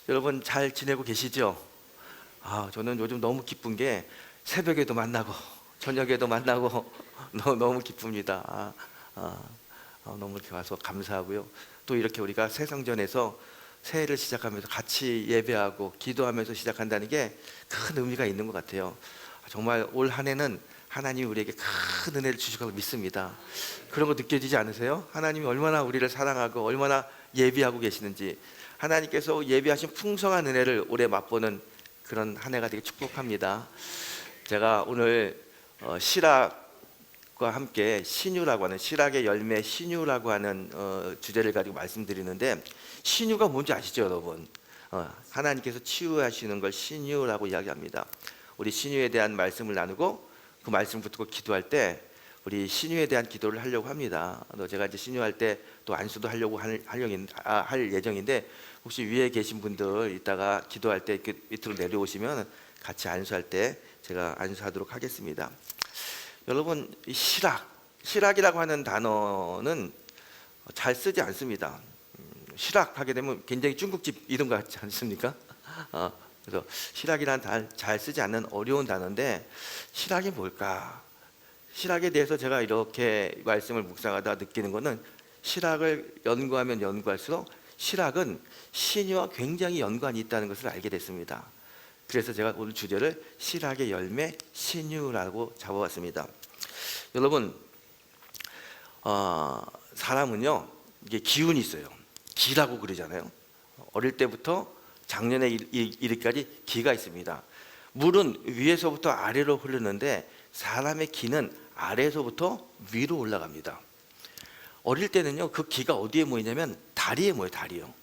여러분 잘 지내고 계시죠? 저는 요즘 너무 기쁜 게 새벽에도 만나고 저녁에도 만나고 너무 기쁩니다. 너무 이렇게 와서 감사하고요. 또 이렇게 우리가 새성전에서 새해를 시작하면서 같이 예배하고 기도하면서 시작한다는 게 큰 의미가 있는 것 같아요. 정말 올 한 해는 하나님이 우리에게 큰 은혜를 주시고 믿습니다. 그런 거 느껴지지 않으세요? 하나님이 얼마나 우리를 사랑하고 얼마나 예비하고 계시는지, 하나님께서 예비하신 풍성한 은혜를 올해 맛보는 그런 한 해가 되게 축복합니다. 제가 오늘 시락과 함께 신유라고 하는, 시락의 열매 신유라고 하는 주제를 가지고 말씀드리는데, 신유가 뭔지 아시죠 여러분? 하나님께서 치유하시는 걸 신유라고 이야기합니다. 우리 신유에 대한 말씀을 나누고 그 말씀 붙들고 기도할 때 우리 신유에 대한 기도를 하려고 합니다. 제가 이제 신유할 때 또 안수도 하려고 할 예정인데, 혹시 위에 계신 분들 이따가 기도할 때 이렇게 밑으로 내려오시면 같이 안수할 때 제가 안수하도록 하겠습니다. 여러분, 이 시락이라고 하는 단어는 잘 쓰지 않습니다. 시락하게 되면 굉장히 중국집 이름 같지 않습니까? 그래서 시락이라는 단어 잘 쓰지 않는 어려운 단어인데, 시락이 뭘까? 시락에 대해서 제가 이렇게 말씀을 묵상하다 느끼는 것은, 시락을 연구하면 연구할수록 시락은 신유와 굉장히 연관이 있다는 것을 알게 됐습니다. 그래서 제가 오늘 주제를 시락의 열매 신유라고 잡아봤습니다. 여러분, 사람은요, 이게 기운이 있어요. 기라고 그러잖아요. 어릴 때부터 작년에 이르기까지 기가 있습니다. 물은 위에서부터 아래로 흐르는데 사람의 기는 아래에서부터 위로 올라갑니다. 어릴 때는요, 그 기가 어디에 모이냐면 다리에 모여요. 다리요.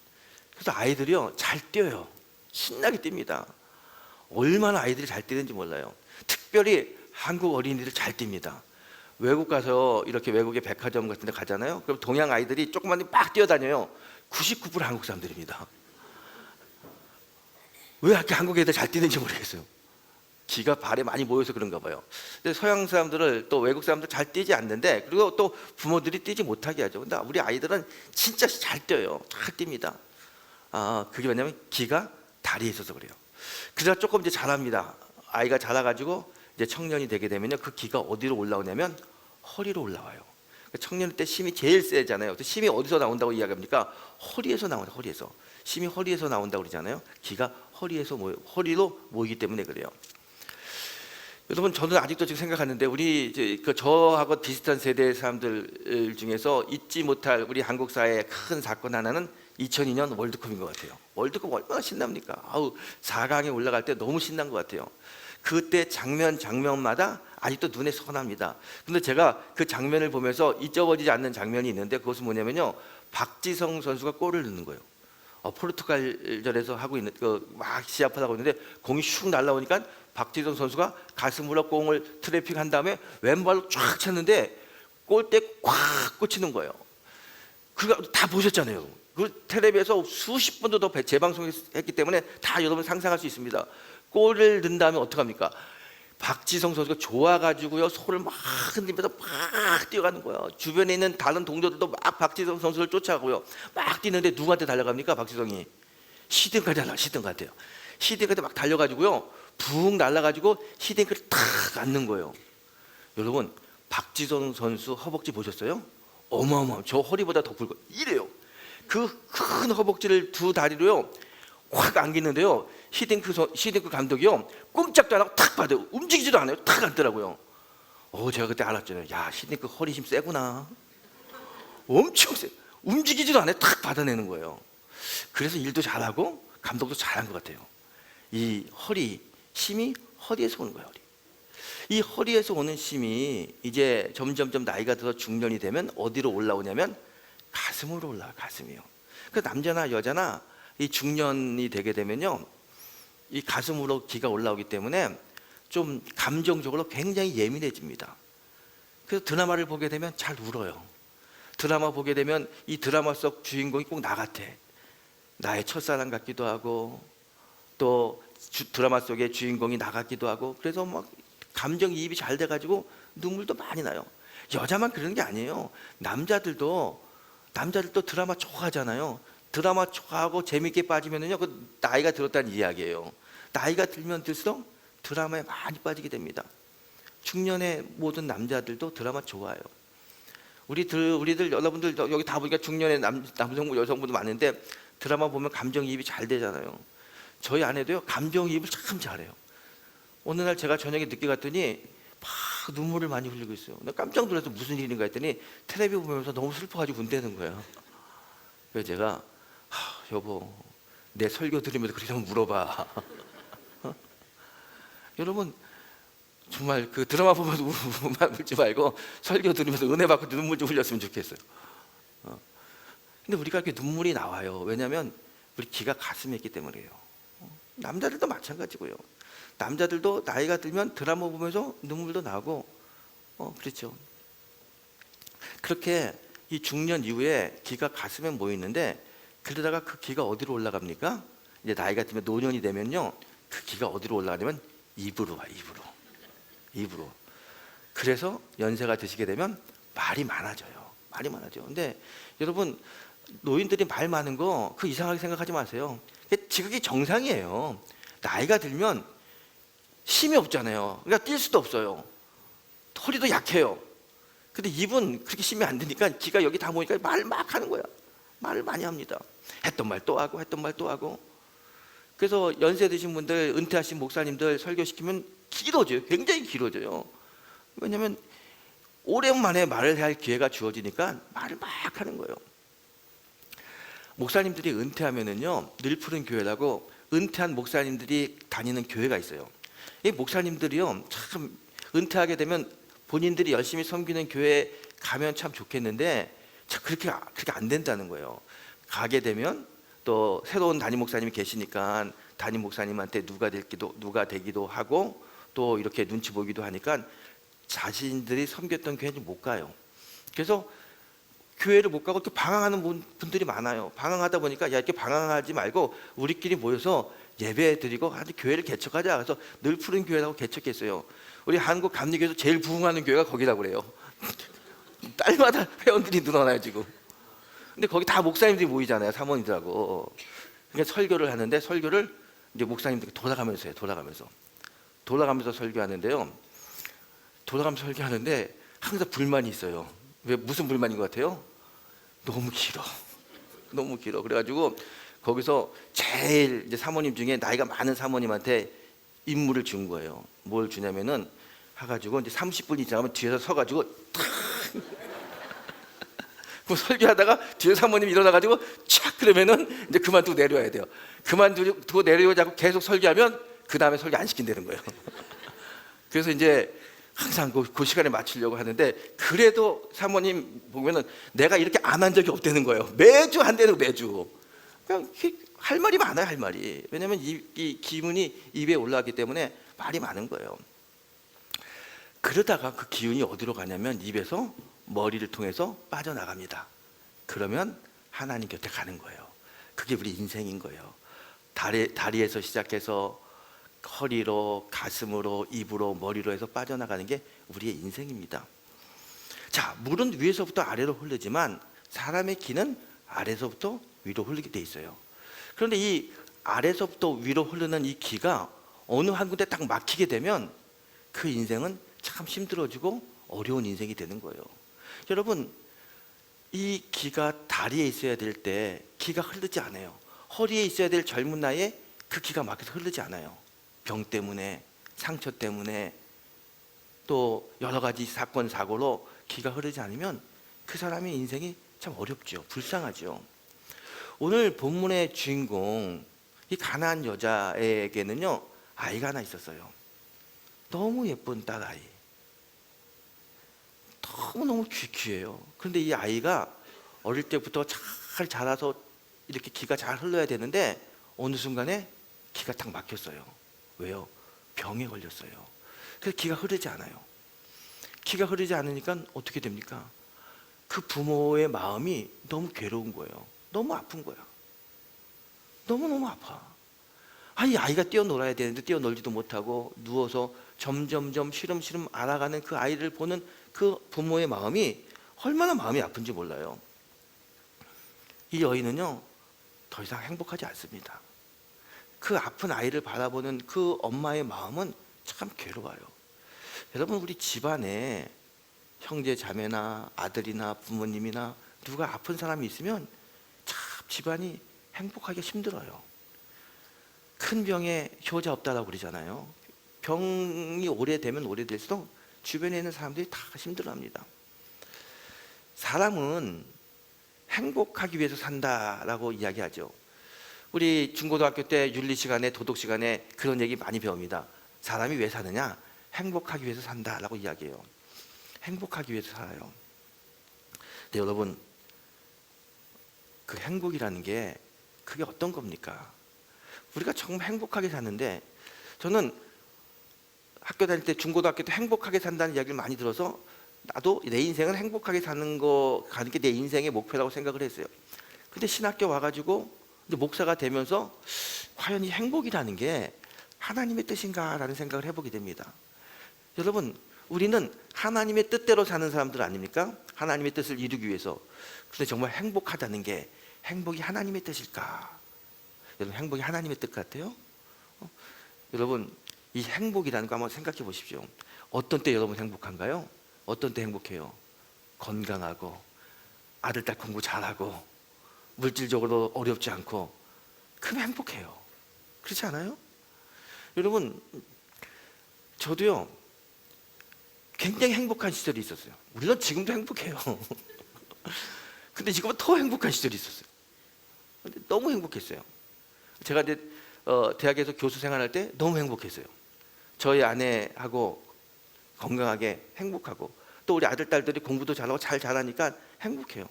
그래서 아이들이요 잘 뛰어요. 신나게 뜁니다. 얼마나 아이들이 잘 뛰는지 몰라요. 특별히 한국 어린이들 잘 뜁니다. 외국 가서 이렇게 외국의 백화점 같은 데 가잖아요. 그럼 동양 아이들이 조그만 데 막 뛰어다녀요. 99% 한국 사람들입니다. 왜 이렇게 한국 애들 잘 뛰는지 모르겠어요. 기가 발에 많이 모여서 그런가 봐요. 근데 서양 사람들을, 또 외국 사람들 잘 뛰지 않는데, 그리고 또 부모들이 뛰지 못하게 하죠. 근데 우리 아이들은 진짜 잘 뛰어요. 잘 뜁니다. 그게 뭐냐면 기가 다리에 있어서 그래요. 그래서 조금 이제 자랍니다. 아이가 자라가지고 이제 청년이 되게 되면요, 그 기가 어디로 올라오냐면 허리로 올라와요. 청년 때 힘이 제일 세잖아요. 힘이 어디서 나온다고 이야기합니까? 허리에서 나온다. 허리에서. 힘이 허리에서 나온다고 그러잖아요. 기가 허리로 모이기 때문에 그래요. 여러분, 저는 아직도 지금 생각하는데, 우리 이제 저하고 비슷한 세대의 사람들 중에서 잊지 못할 우리 한국 사회의 큰 사건 하나는 2002년 월드컵인 것 같아요. 월드컵 얼마나 신납니까? 4강에 올라갈 때 너무 신난 것 같아요. 그때 장면마다 아직도 눈에 선합니다. 근데 제가 그 장면을 보면서 잊어버리지 않는 장면이 있는데, 그것은 뭐냐면요, 박지성 선수가 골을 넣는 거예요. 포르투갈전에서 하고 있는 막 시합을 하고 있는데 공이 슉 날라오니까 박지성 선수가 가슴으로 공을 트래핑한 다음에 왼발로 쫙 쳤는데 골대에 꽉 꽂히는 거예요. 그거 다 보셨잖아요. 그 텔레비에서 수십 번도 더 재방송했기 때문에 다 여러분 상상할 수 있습니다. 골을 넣은 다음에 어떡합니까? 박지성 선수가 좋아가지고요, 손을 막 흔들면서 막 뛰어가는 거예요. 주변에 있는 다른 동료들도 막 박지성 선수를 쫓아가고요, 막 뛰는데 누구한테 달려갑니까? 박지성이 시딩가한테요. 시딩가한테 막 달려가지고요, 붕 날아가지고 시딩크를 탁 앉는 거예요. 여러분, 박지성 선수 허벅지 보셨어요? 어마어마해요. 저 허리보다 더 굵고 이래요. 그 큰 허벅지를 두 다리로요 확 안기는데요, 시딩크 감독이요 꼼짝도 안 하고 탁 받아요. 움직이지도 않아요. 탁 앉더라고요. 제가 그때 알았잖아요. 야, 시딩크 허리 힘 세구나. 엄청 세. 움직이지도 않아요. 탁 받아내는 거예요. 그래서 일도 잘하고 감독도 잘한 것 같아요. 이 힘이 허리에서 오는 거예요. 이 허리에서 오는 힘이 이제 점점점 나이가 들어 중년이 되면 어디로 올라오냐면 가슴으로 올라와요. 가슴이요. 그 남자나 여자나 이 중년이 되게 되면요, 이 가슴으로 기가 올라오기 때문에 좀 감정적으로 굉장히 예민해집니다. 그래서 드라마를 보게 되면 잘 울어요. 드라마 보게 되면 이 드라마 속 주인공이 꼭 나 같아. 나의 첫사랑 같기도 하고, 또 드라마 속의 주인공이 나 같기도 하고, 그래서 막 감정이입이 잘 돼가지고 눈물도 많이 나요. 여자만 그러는 게 아니에요. 남자들도 드라마 좋아하잖아요. 드라마 좋아하고 재밌게 빠지면은요, 그 나이가 들었다는 이야기예요. 나이가 들면 들수록 드라마에 많이 빠지게 됩니다. 중년의 모든 남자들도 드라마 좋아해요. 우리들 여러분들 여기 다 보니까 중년의 남성분 여성분도 많은데 드라마 보면 감정이입이 잘 되잖아요. 저희 아내도요, 감정이입을 참 잘해요. 어느 날 제가 저녁에 늦게 갔더니 막 눈물을 많이 흘리고 있어요. 나 깜짝 놀라서 무슨 일인가 했더니 텔레비 보면서 너무 슬퍼가지고 운대는 거예요. 그래서 제가 여보, 내 설교 들으면서 그렇게 한번 물어봐. 여러분 정말 그 드라마 보면서 울지 말고 설교 들으면서 은혜 받고 눈물 좀 흘렸으면 좋겠어요. 근데 우리가 이렇게 눈물이 나와요. 왜냐하면 우리 기가 가슴에 있기 때문이에요. 남자들도 마찬가지고요. 남자들도 나이가 들면 드라마 보면서 눈물도 나고 그렇죠. 그렇게 이 중년 이후에 기가 가슴에 모이는데, 그러다가 그 기가 어디로 올라갑니까? 이제 나이가 들면 노년이 되면요, 그 기가 어디로 올라가냐면 입으로 와. 입으로. 그래서 연세가 드시게 되면 말이 많아져요. 말이 많아져. 근데 여러분, 노인들이 말 많은 거 그 이상하게 생각하지 마세요. 지극히 정상이에요. 나이가 들면 힘이 없잖아요. 그러니까 뛸 수도 없어요. 허리도 약해요. 근데 입은 그렇게 힘이 안 드니까 기가 여기 다 모이니까 말 막 하는 거야. 말을 많이 합니다. 했던 말 또 하고. 그래서 연세 드신 분들, 은퇴하신 목사님들 설교시키면 길어져요. 굉장히 길어져요. 왜냐하면 오랜만에 말을 해야 할 기회가 주어지니까 말을 막 하는 거예요. 목사님들이 은퇴하면은요, 늘 푸른 교회라고 은퇴한 목사님들이 다니는 교회가 있어요. 이 목사님들이요, 참 은퇴하게 되면 본인들이 열심히 섬기는 교회에 가면 참 좋겠는데 참 그렇게 안 된다는 거예요. 가게 되면 또 새로운 담임 목사님이 계시니까 담임 목사님한테 누가 되기도 하고 또 이렇게 눈치 보기도 하니까 자신들이 섬겼던 교회는 못 가요. 그래서 교회를 못 가고 이렇게 방황하는 분들이 많아요. 방황하다 보니까 야, 이렇게 방황하지 말고 우리끼리 모여서 예배 드리고 아주 교회를 개척하자. 그래서 늘 푸른 교회라고 개척했어요. 우리 한국 감리교에서 제일 부흥하는 교회가 거기라고 그래요. 딸마다 회원들이 늘어나요 지금. 근데 거기 다 목사님들이 모이잖아요, 사모님들하고. 그러니까 설교를 하는데 설교를 이제 목사님들이 돌아가면서 해요. 돌아가면서 설교하는데요. 돌아가면서 설교하는데 항상 불만이 있어요. 왜, 무슨 불만인 것 같아요? 너무 길어. 그래가지고 거기서 제일 이제 사모님 중에 나이가 많은 사모님한테 임무를 준 거예요. 뭘 주냐면은 해가지고 이제 30분이 지나면 뒤에서 서가지고 탁 그 설교하다가 뒤에 사모님이 일어나가지고 촥 그러면은 이제 그만두고 내려와야 돼요. 그만두고 내려오자고 계속 설교하면 그 다음에 설교 안 시킨다는 거예요. 그래서 이제 항상 그 시간에 맞추려고 하는데, 그래도 사모님 보면은 내가 이렇게 안 한 적이 없다는 거예요. 매주 한다는 거예요, 매주. 그냥 할 말이 많아요, 할 말이. 왜냐면 이 기운이 입에 올라왔기 때문에 말이 많은 거예요. 그러다가 그 기운이 어디로 가냐면 입에서 머리를 통해서 빠져나갑니다. 그러면 하나님 곁에 가는 거예요. 그게 우리 인생인 거예요. 다리에서 시작해서 허리로, 가슴으로, 입으로, 머리로 해서 빠져나가는 게 우리의 인생입니다. 자, 물은 위에서부터 아래로 흐르지만 사람의 기는 아래서부터 위로 흐르게 돼 있어요. 그런데 이 아래서부터 위로 흐르는 이 기가 어느 한 군데 딱 막히게 되면 그 인생은 참 힘들어지고 어려운 인생이 되는 거예요. 여러분, 이 기가 다리에 있어야 될 때 기가 흐르지 않아요. 허리에 있어야 될 젊은 나이에 그 기가 막혀서 흐르지 않아요. 병 때문에, 상처 때문에, 또 여러 가지 사건 사고로 기가 흐르지 않으면 그 사람의 인생이 참 어렵죠. 불쌍하죠. 오늘 본문의 주인공, 이 가나안 여자에게는요, 아이가 하나 있었어요. 너무 예쁜 딸아이. 너무너무 귀해요. 그런데 이 아이가 어릴 때부터 잘 자라서 이렇게 기가 잘 흘러야 되는데 어느 순간에 기가 탁 막혔어요. 왜요? 병에 걸렸어요. 그래서 기가 흐르지 않아요. 기가 흐르지 않으니까 어떻게 됩니까? 그 부모의 마음이 너무 괴로운 거예요. 너무 아픈 거야. 너무너무 아파. 이 아이가 뛰어놀아야 되는데 뛰어놀지도 못하고 누워서 점점점 시름시름 알아가는 그 아이를 보는 그 부모의 마음이 얼마나 마음이 아픈지 몰라요. 이 여인은요, 더 이상 행복하지 않습니다. 그 아픈 아이를 바라보는 그 엄마의 마음은 참 괴로워요. 여러분, 우리 집안에 형제 자매나 아들이나 부모님이나 누가 아픈 사람이 있으면 참 집안이 행복하기가 힘들어요. 큰 병에 효자 없다라고 그러잖아요. 병이 오래되면 오래될수록 주변에 있는 사람들이 다 힘들어합니다. 사람은 행복하기 위해서 산다라고 이야기하죠. 우리 중고등학교 때 윤리 시간에, 도덕 시간에 그런 얘기 많이 배웁니다. 사람이 왜 사느냐? 행복하기 위해서 산다라고 이야기해요. 행복하기 위해서 살아요. 근데 여러분, 그 행복이라는 게 그게 어떤 겁니까? 우리가 정말 행복하게 사는데, 저는 학교 다닐 때, 중고등학교 때 행복하게 산다는 이야기를 많이 들어서 나도 내 인생은 행복하게 사는 게 내 인생의 목표라고 생각을 했어요. 근데 신학교 와가지고 이제 목사가 되면서 과연 이 행복이라는 게 하나님의 뜻인가라는 생각을 해보게 됩니다. 여러분, 우리는 하나님의 뜻대로 사는 사람들 아닙니까? 하나님의 뜻을 이루기 위해서. 그런데 정말 행복하다는 게 행복이 하나님의 뜻일까? 여러분, 행복이 하나님의 뜻 같아요? 여러분, 이 행복이라는 거 한번 생각해 보십시오. 어떤 때 여러분 행복한가요? 어떤 때 행복해요? 건강하고, 아들, 딸 공부 잘하고, 물질적으로 어렵지 않고, 그럼 행복해요. 그렇지 않아요? 여러분, 저도요 굉장히 행복한 시절이 있었어요. 물론 지금도 행복해요. 근데 지금은 더 행복한 시절이 있었어요. 근데 너무 행복했어요. 제가 이제 대학에서 교수 생활할 때 너무 행복했어요. 저희 아내하고 건강하게 행복하고, 또 우리 아들, 딸들이 공부도 잘하고 잘 자라니까 행복해요.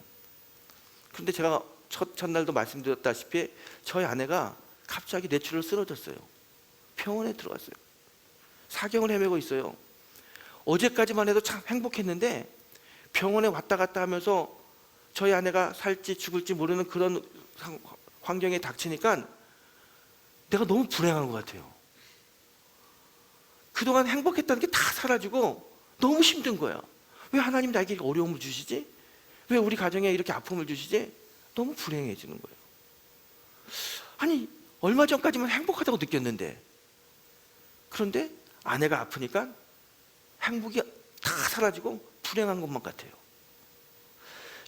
그런데 제가 첫날도 말씀드렸다시피 저희 아내가 갑자기 뇌출혈로 쓰러졌어요. 병원에 들어갔어요. 사경을 헤매고 있어요. 어제까지만 해도 참 행복했는데 병원에 왔다 갔다 하면서 저희 아내가 살지 죽을지 모르는 그런 환경에 닥치니까 내가 너무 불행한 것 같아요. 그동안 행복했다는 게 다 사라지고 너무 힘든 거야. 왜 하나님 나에게 어려움을 주시지? 왜 우리 가정에 이렇게 아픔을 주시지? 너무 불행해지는 거예요. 아니, 얼마 전까지만 행복하다고 느꼈는데, 그런데 아내가 아프니까 행복이 다 사라지고 불행한 것만 같아요.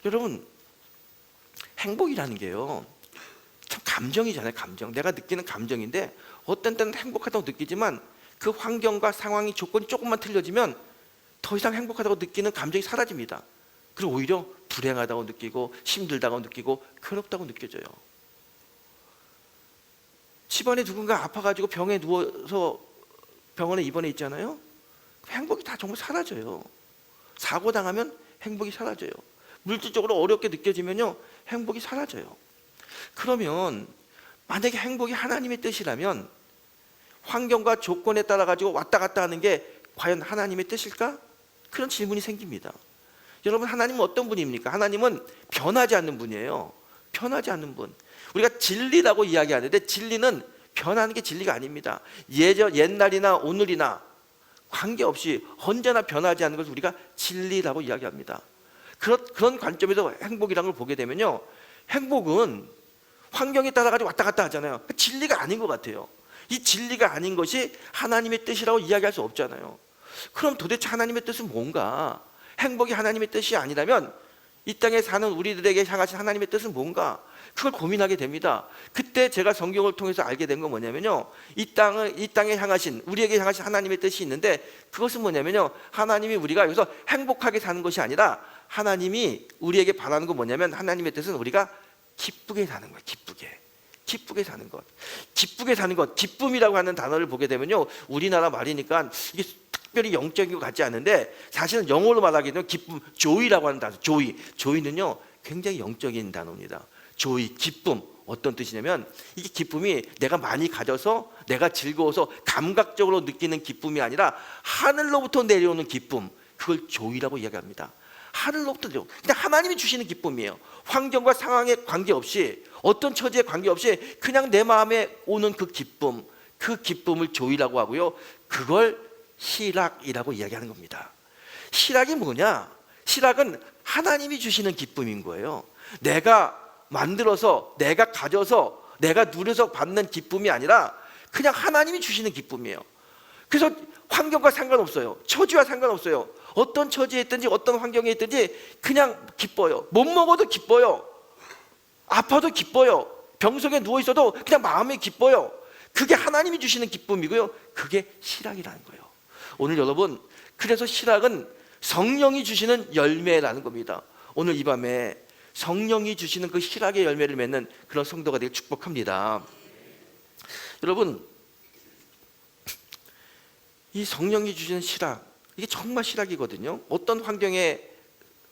여러분, 행복이라는 게요 참 감정이잖아요. 감정, 내가 느끼는 감정인데 어떤 때는 행복하다고 느끼지만 그 환경과 상황이, 조건이 조금만 틀려지면 더 이상 행복하다고 느끼는 감정이 사라집니다. 그리고 오히려 불행하다고 느끼고 힘들다고 느끼고 괴롭다고 느껴져요. 집안에 누군가 아파가지고 병에 누워서 병원에 입원해 있잖아요. 행복이 다 정말 사라져요. 사고 당하면 행복이 사라져요. 물질적으로 어렵게 느껴지면요 행복이 사라져요. 그러면 만약에 행복이 하나님의 뜻이라면 환경과 조건에 따라 가지고 왔다 갔다 하는 게 과연 하나님의 뜻일까? 그런 질문이 생깁니다. 여러분, 하나님은 어떤 분입니까? 하나님은 변하지 않는 분이에요. 변하지 않는 분. 우리가 진리라고 이야기하는데 진리는 변하는 게 진리가 아닙니다. 옛날이나 오늘이나 관계없이 언제나 변하지 않는 것을 우리가 진리라고 이야기합니다. 그런 관점에서 행복이라는 걸 보게 되면요 행복은 환경에 따라 가지고 왔다 갔다 하잖아요. 진리가 아닌 것 같아요. 이 진리가 아닌 것이 하나님의 뜻이라고 이야기할 수 없잖아요. 그럼 도대체 하나님의 뜻은 뭔가? 행복이 하나님의 뜻이 아니라면 이 땅에 사는 우리들에게 향하신 하나님의 뜻은 뭔가? 그걸 고민하게 됩니다. 그때 제가 성경을 통해서 알게 된 건 뭐냐면요 이 땅에 향하신, 우리에게 향하신 하나님의 뜻이 있는데, 그것은 뭐냐면요 하나님이 우리가 여기서 행복하게 사는 것이 아니라 하나님이 우리에게 바라는 건 뭐냐면, 하나님의 뜻은 우리가 기쁘게 사는 거예요. 기쁘게 사는 것. 기쁘게 사는 것. 기쁨이라고 하는 단어를 보게 되면요 우리나라 말이니까 이게 특별히 영적인 것 같지 않은데, 사실은 영어로 말하게 되면 기쁨, joy라고 하는 단어. joy는요 굉장히 영적인 단어입니다. joy, 기쁨. 어떤 뜻이냐면, 이게 기쁨이 내가 많이 가져서 내가 즐거워서 감각적으로 느끼는 기쁨이 아니라 하늘로부터 내려오는 기쁨, 그걸 joy라고 이야기합니다. 하늘로부터 내려오는, 그냥 하나님이 주시는 기쁨이에요. 환경과 상황에 관계없이, 어떤 처지에 관계없이 그냥 내 마음에 오는 그 기쁨을 joy라고 하고요, 그걸 희락이라고 이야기하는 겁니다. 희락이 뭐냐? 희락은 하나님이 주시는 기쁨인 거예요. 내가 만들어서 내가 가져서 내가 누려서 받는 기쁨이 아니라 그냥 하나님이 주시는 기쁨이에요. 그래서 환경과 상관없어요. 처지와 상관없어요. 어떤 처지에 있든지 어떤 환경에 있든지 그냥 기뻐요. 못 먹어도 기뻐요. 아파도 기뻐요. 병석에 누워 있어도 그냥 마음이 기뻐요. 그게 하나님이 주시는 기쁨이고요. 그게 실학이라는 거예요. 오늘 여러분, 그래서 실학은 성령이 주시는 열매라는 겁니다. 오늘 이 밤에 성령이 주시는 그 실학의 열매를 맺는 그런 성도가 되길 축복합니다. 여러분, 이 성령이 주시는 실학, 이게 정말 실학이거든요. 어떤 환경에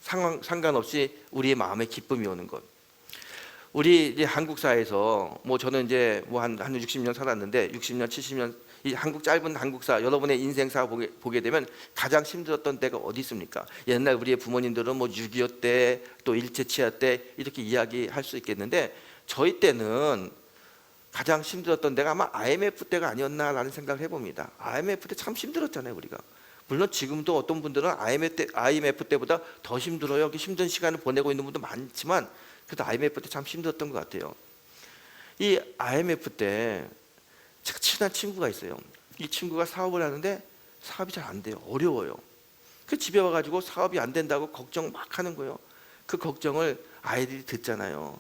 상관없이 우리의 마음에 기쁨이 오는 것. 우리 이제 한국 사회에서 저는 이제 한 60년 살았는데 60년, 70년 이 한국 짧은 한국사 여러분의 인생사 보게 되면 가장 힘들었던 때가 어디 있습니까? 옛날 우리의 부모님들은 6.25 때 또 일제치하 때 이렇게 이야기할 수 있겠는데 저희 때는 가장 힘들었던 때가 아마 IMF 때가 아니었나라는 생각을 해봅니다. IMF 때 참 힘들었잖아요, 우리가. 물론 지금도 어떤 분들은 IMF 때보다 더 힘들어요. 힘든 시간을 보내고 있는 분도 많지만 그래도 IMF 때 참 힘들었던 것 같아요. 이 IMF 때 제가 친한 친구가 있어요. 이 친구가 사업을 하는데 사업이 잘 안 돼요. 어려워요. 그 집에 와가지고 사업이 안 된다고 걱정 막 하는 거예요. 그 걱정을 아이들이 듣잖아요.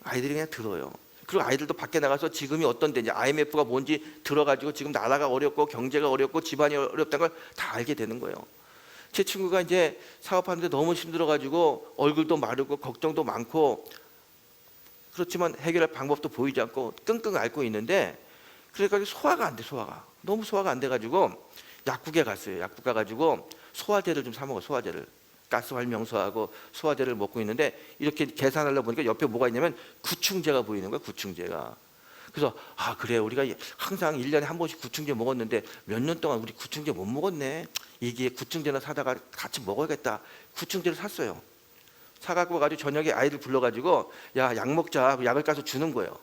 아이들이 그냥 들어요. 그리고 아이들도 밖에 나가서 지금이 어떤 데인지 IMF가 뭔지 들어가지고 지금 나라가 어렵고 경제가 어렵고 집안이 어렵다는 걸 다 알게 되는 거예요. 제 친구가 이제 사업하는데 너무 힘들어가지고 얼굴도 마르고 걱정도 많고 그렇지만 해결할 방법도 보이지 않고 끙끙 앓고 있는데 그러니까 소화가 안 돼. 소화가 너무 소화가 안 돼가지고 약국에 갔어요. 약국 가가지고 소화제를 좀 사 먹어. 소화제를 가스활명소하고 소화제를 먹고 있는데 이렇게 계산하려고 보니까 옆에 뭐가 있냐면 구충제가 보이는 거야. 구충제가. 그래서 그래 우리가 항상 1년에 한 번씩 구충제 먹었는데 몇 년 동안 우리 구충제 못 먹었네. 이게 구충제나 사다가 같이 먹어야겠다. 구충제를 샀어요. 사갖고 가지고 저녁에 아이들 불러가지고 야, 약 먹자. 약을 까서 주는 거예요.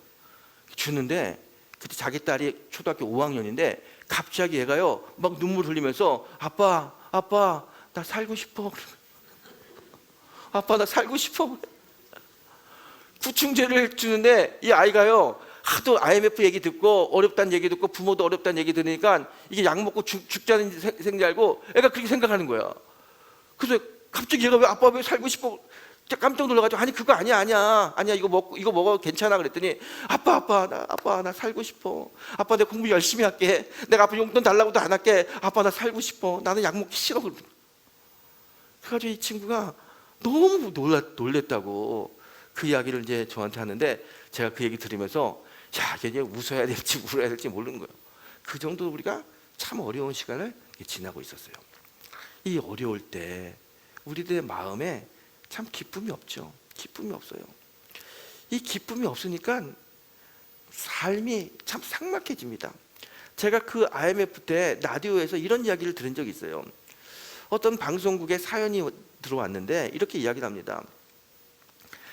주는데 그때 자기 딸이 초등학교 5학년인데 갑자기 얘가요 막 눈물 흘리면서 아빠 나 살고 싶어. 아빠 나 살고 싶어. 구충제를 주는데 이 아이가요 하도 IMF 얘기 듣고 어렵다는 얘기 듣고 부모도 어렵다는 얘기 들으니까 이게 약 먹고 죽자는 생각 알고 애가 그렇게 생각하는 거야. 그래서 갑자기 얘가 왜 아빠 왜 살고 싶어 깜짝 놀라가지고 아니 그거 아니야 이거 먹어 괜찮아 그랬더니 아빠 나 살고 싶어. 아빠 내가 공부 열심히 할게. 내가 아빠 용돈 달라고도 안 할게. 아빠 나 살고 싶어. 나는 약 먹기 싫어. 그래가지고 이 친구가 너무 놀랬다고 그 이야기를 이제 저한테 하는데 제가 그 얘기 들으면서 야 이게 웃어야 될지 울어야 될지 모르는 거예요. 그 정도로 우리가 참 어려운 시간을 지나고 있었어요. 이 어려울 때 우리들의 마음에 참 기쁨이 없죠. 기쁨이 없어요. 이 기쁨이 없으니까 삶이 참 삭막해집니다. 제가 그 IMF 때 라디오에서 이런 이야기를 들은 적이 있어요. 어떤 방송국에 사연이 들어왔는데 이렇게 이야기를 합니다.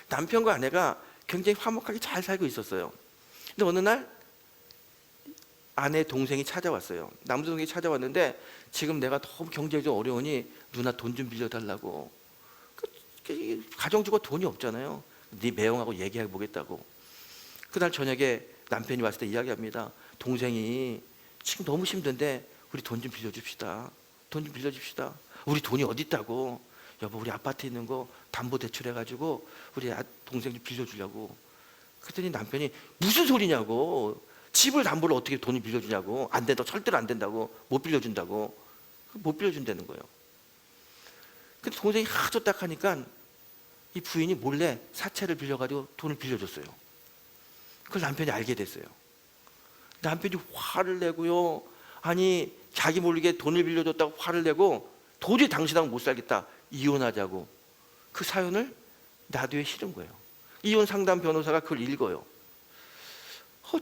남편과 아내가 굉장히 화목하게 잘 살고 있었어요. 근데 어느 날 아내 동생이 찾아왔어요. 남동생이 찾아왔는데 지금 내가 너무 경제적으로 어려우니 누나 돈 좀 빌려달라고. 가정주가 돈이 없잖아요. 네 매형하고 얘기해 보겠다고. 그날 저녁에 남편이 왔을 때 이야기합니다. 동생이 지금 너무 힘든데 우리 돈 좀 빌려줍시다. 돈 좀 빌려줍시다. 우리 돈이 어디 있다고. 여보 우리 아파트 있는 거 담보대출해가지고 우리 동생 좀 빌려주려고. 그랬더니 남편이 무슨 소리냐고. 집을 담보를 어떻게 돈을 빌려주냐고. 안 된다. 절대로 안 된다고. 못 빌려준다고. 못 빌려준다는 거예요. 근데 동생이 하도 딱 하니까 이 부인이 몰래 사채를 빌려가지고 돈을 빌려줬어요. 그걸 남편이 알게 됐어요. 남편이 화를 내고요. 아니 자기 모르게 돈을 빌려줬다고 화를 내고 도저히 당신하고 못 살겠다. 이혼하자고. 그 사연을 라디오에 실은 거예요. 이혼 상담 변호사가 그걸 읽어요.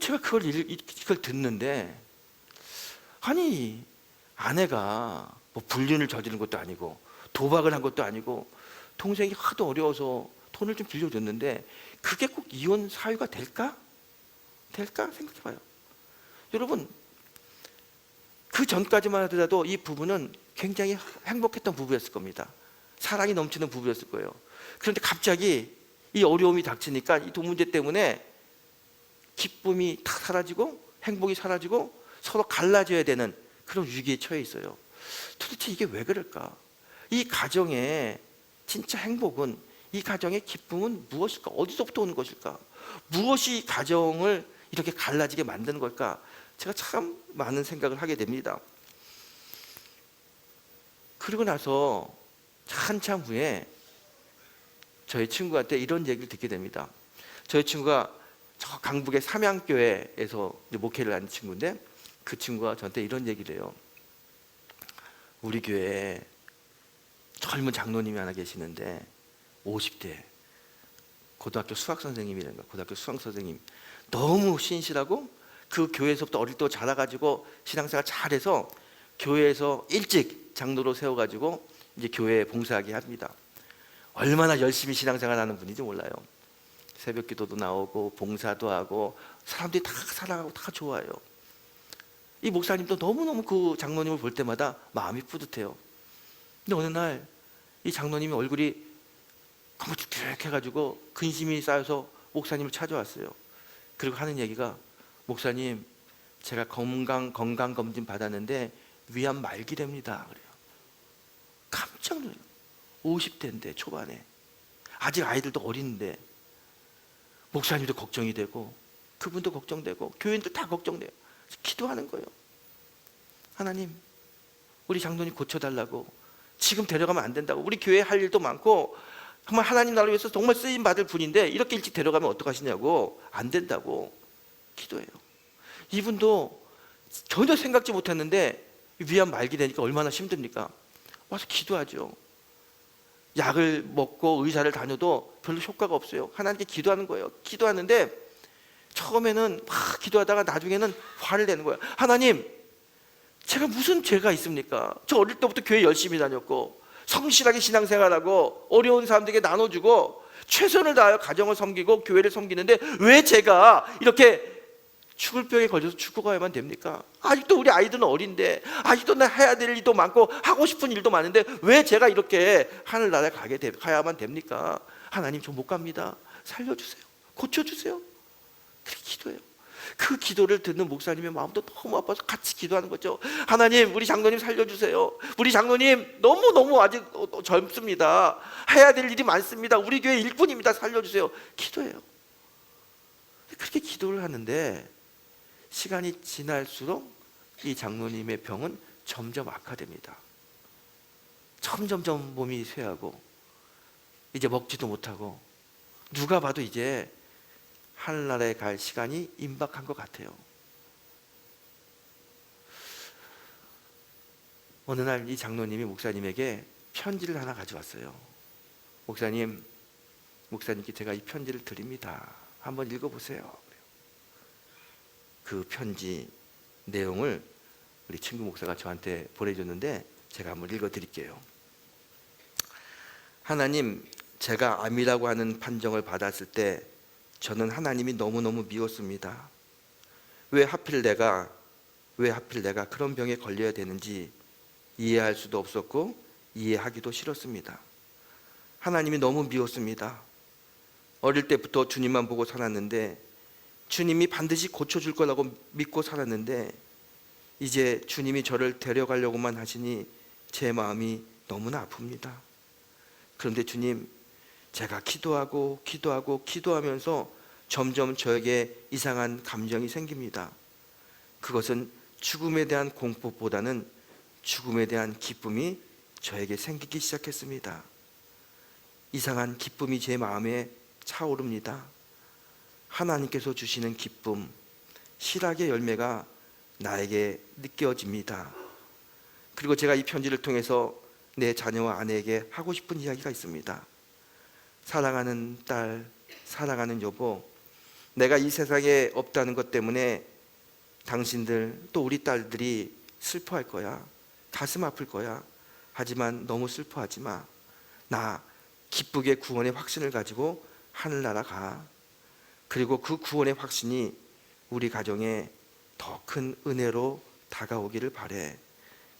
제가 그걸 듣는데 아니 아내가 뭐 불륜을 저지른 것도 아니고 도박을 한 것도 아니고 동생이 하도 어려워서 돈을 좀 빌려줬는데 그게 꼭 이혼 사유가 될까? 생각해봐요. 여러분 그 전까지만 하더라도 이 부부는 굉장히 행복했던 부부였을 겁니다. 사랑이 넘치는 부부였을 거예요. 그런데 갑자기 이 어려움이 닥치니까 이 돈 문제 때문에 기쁨이 다 사라지고 행복이 사라지고 서로 갈라져야 되는 그런 위기에 처해 있어요. 도대체 이게 왜 그럴까? 이 가정의 진짜 행복은, 이 가정의 기쁨은 무엇일까? 어디서부터 오는 것일까? 무엇이 가정을 이렇게 갈라지게 만드는 걸까? 제가 참 많은 생각을 하게 됩니다. 그리고 나서 한참 후에 저희 친구한테 이런 얘기를 듣게 됩니다. 저희 친구가 저 강북의 삼양교회에서 목회를 하는 친구인데, 그 친구가 저한테 이런 얘기를 해요. 우리 교회에 젊은 장로님이 하나 계시는데 50대 고등학교 수학 선생님이란가, 고등학교 수학 선생님, 너무 신실하고 그 교회에서부터 어릴 때 자라가지고 신앙생활 잘해서 교회에서 일찍 장로로 세워가지고 이제 교회에 봉사하게 합니다. 얼마나 열심히 신앙생활하는 분인지 몰라요. 새벽 기도도 나오고 봉사도 하고 사람들이 다 사랑하고 다 좋아해요. 이 목사님도 너무너무 그 장로님을 볼 때마다 마음이 뿌듯해요. 근데 어느 날 이 장로님이 얼굴이 너무 쭉쭉해가지고 근심이 쌓여서 목사님을 찾아왔어요. 그리고 하는 얘기가, 목사님, 제가 건강검진 받았는데 위암 말기랍니다. 그래요. 깜짝 놀라요. 50대인데 초반에, 아직 아이들도 어린데 목사님도 걱정이 되고 그분도 걱정되고 교인들 다 걱정돼요. 기도하는 거예요. 하나님, 우리 장로님 고쳐달라고, 지금 데려가면 안 된다고, 우리 교회에 할 일도 많고 정말 하나님 나라를 위해서 정말 쓰임 받을 분인데 이렇게 일찍 데려가면 어떡하시냐고, 안 된다고 기도해요. 이분도 전혀 생각지 못했는데 위암 말기 되니까 얼마나 힘듭니까? 와서 기도하죠. 약을 먹고 의사를 다녀도 별로 효과가 없어요. 하나님께 기도하는 거예요. 기도하는데 처음에는 막 기도하다가 나중에는 화를 내는 거예요. 하나님, 제가 무슨 죄가 있습니까? 저 어릴 때부터 교회 열심히 다녔고 성실하게 신앙생활하고 어려운 사람들에게 나눠주고 최선을 다하여 가정을 섬기고 교회를 섬기는데 왜 제가 이렇게 죽을 병에 걸려서 죽어가야만 됩니까? 아직도 우리 아이들은 어린데, 아직도 나 해야 될 일도 많고 하고 싶은 일도 많은데 왜 제가 이렇게 하늘나라에 가야만 됩니까? 하나님, 저 못 갑니다. 살려주세요. 고쳐주세요. 그렇게 기도해요. 그 기도를 듣는 목사님의 마음도 너무 아파서 같이 기도하는 거죠. 하나님, 우리 장로님 살려주세요. 우리 장로님 너무너무 아직 젊습니다. 해야 될 일이 많습니다. 우리 교회 일꾼입니다. 살려주세요. 기도해요. 그렇게 기도를 하는데 시간이 지날수록 이 장로님의 병은 점점 악화됩니다. 점점점 몸이 쇠하고 이제 먹지도 못하고 누가 봐도 이제 하늘나라에 갈 시간이 임박한 것 같아요. 어느 날 이 장로님이 목사님에게 편지를 하나 가져왔어요. 목사님께 제가 이 편지를 드립니다. 한번 읽어보세요. 그 편지 내용을 우리 친구 목사가 저한테 보내줬는데 제가 한번 읽어드릴게요. 하나님, 제가 암이라고 하는 판정을 받았을 때 저는 하나님이 너무너무 미웠습니다. 왜 하필 내가 그런 병에 걸려야 되는지 이해할 수도 없었고 이해하기도 싫었습니다. 하나님이 너무 미웠습니다. 어릴 때부터 주님만 보고 살았는데, 주님이 반드시 고쳐줄 거라고 믿고 살았는데 이제 주님이 저를 데려가려고만 하시니 제 마음이 너무나 아픕니다. 그런데 주님, 제가 기도하면서 점점 저에게 이상한 감정이 생깁니다. 그것은 죽음에 대한 공포보다는 죽음에 대한 기쁨이 저에게 생기기 시작했습니다. 이상한 기쁨이 제 마음에 차오릅니다. 하나님께서 주시는 기쁨, 실학의 열매가 나에게 느껴집니다. 그리고 제가 이 편지를 통해서 내 자녀와 아내에게 하고 싶은 이야기가 있습니다. 사랑하는 딸, 사랑하는 여보, 내가 이 세상에 없다는 것 때문에 당신들 또 우리 딸들이 슬퍼할 거야. 가슴 아플 거야. 하지만 너무 슬퍼하지 마. 나 기쁘게 구원의 확신을 가지고 하늘나라 가. 그리고 그 구원의 확신이 우리 가정에 더 큰 은혜로 다가오기를 바래.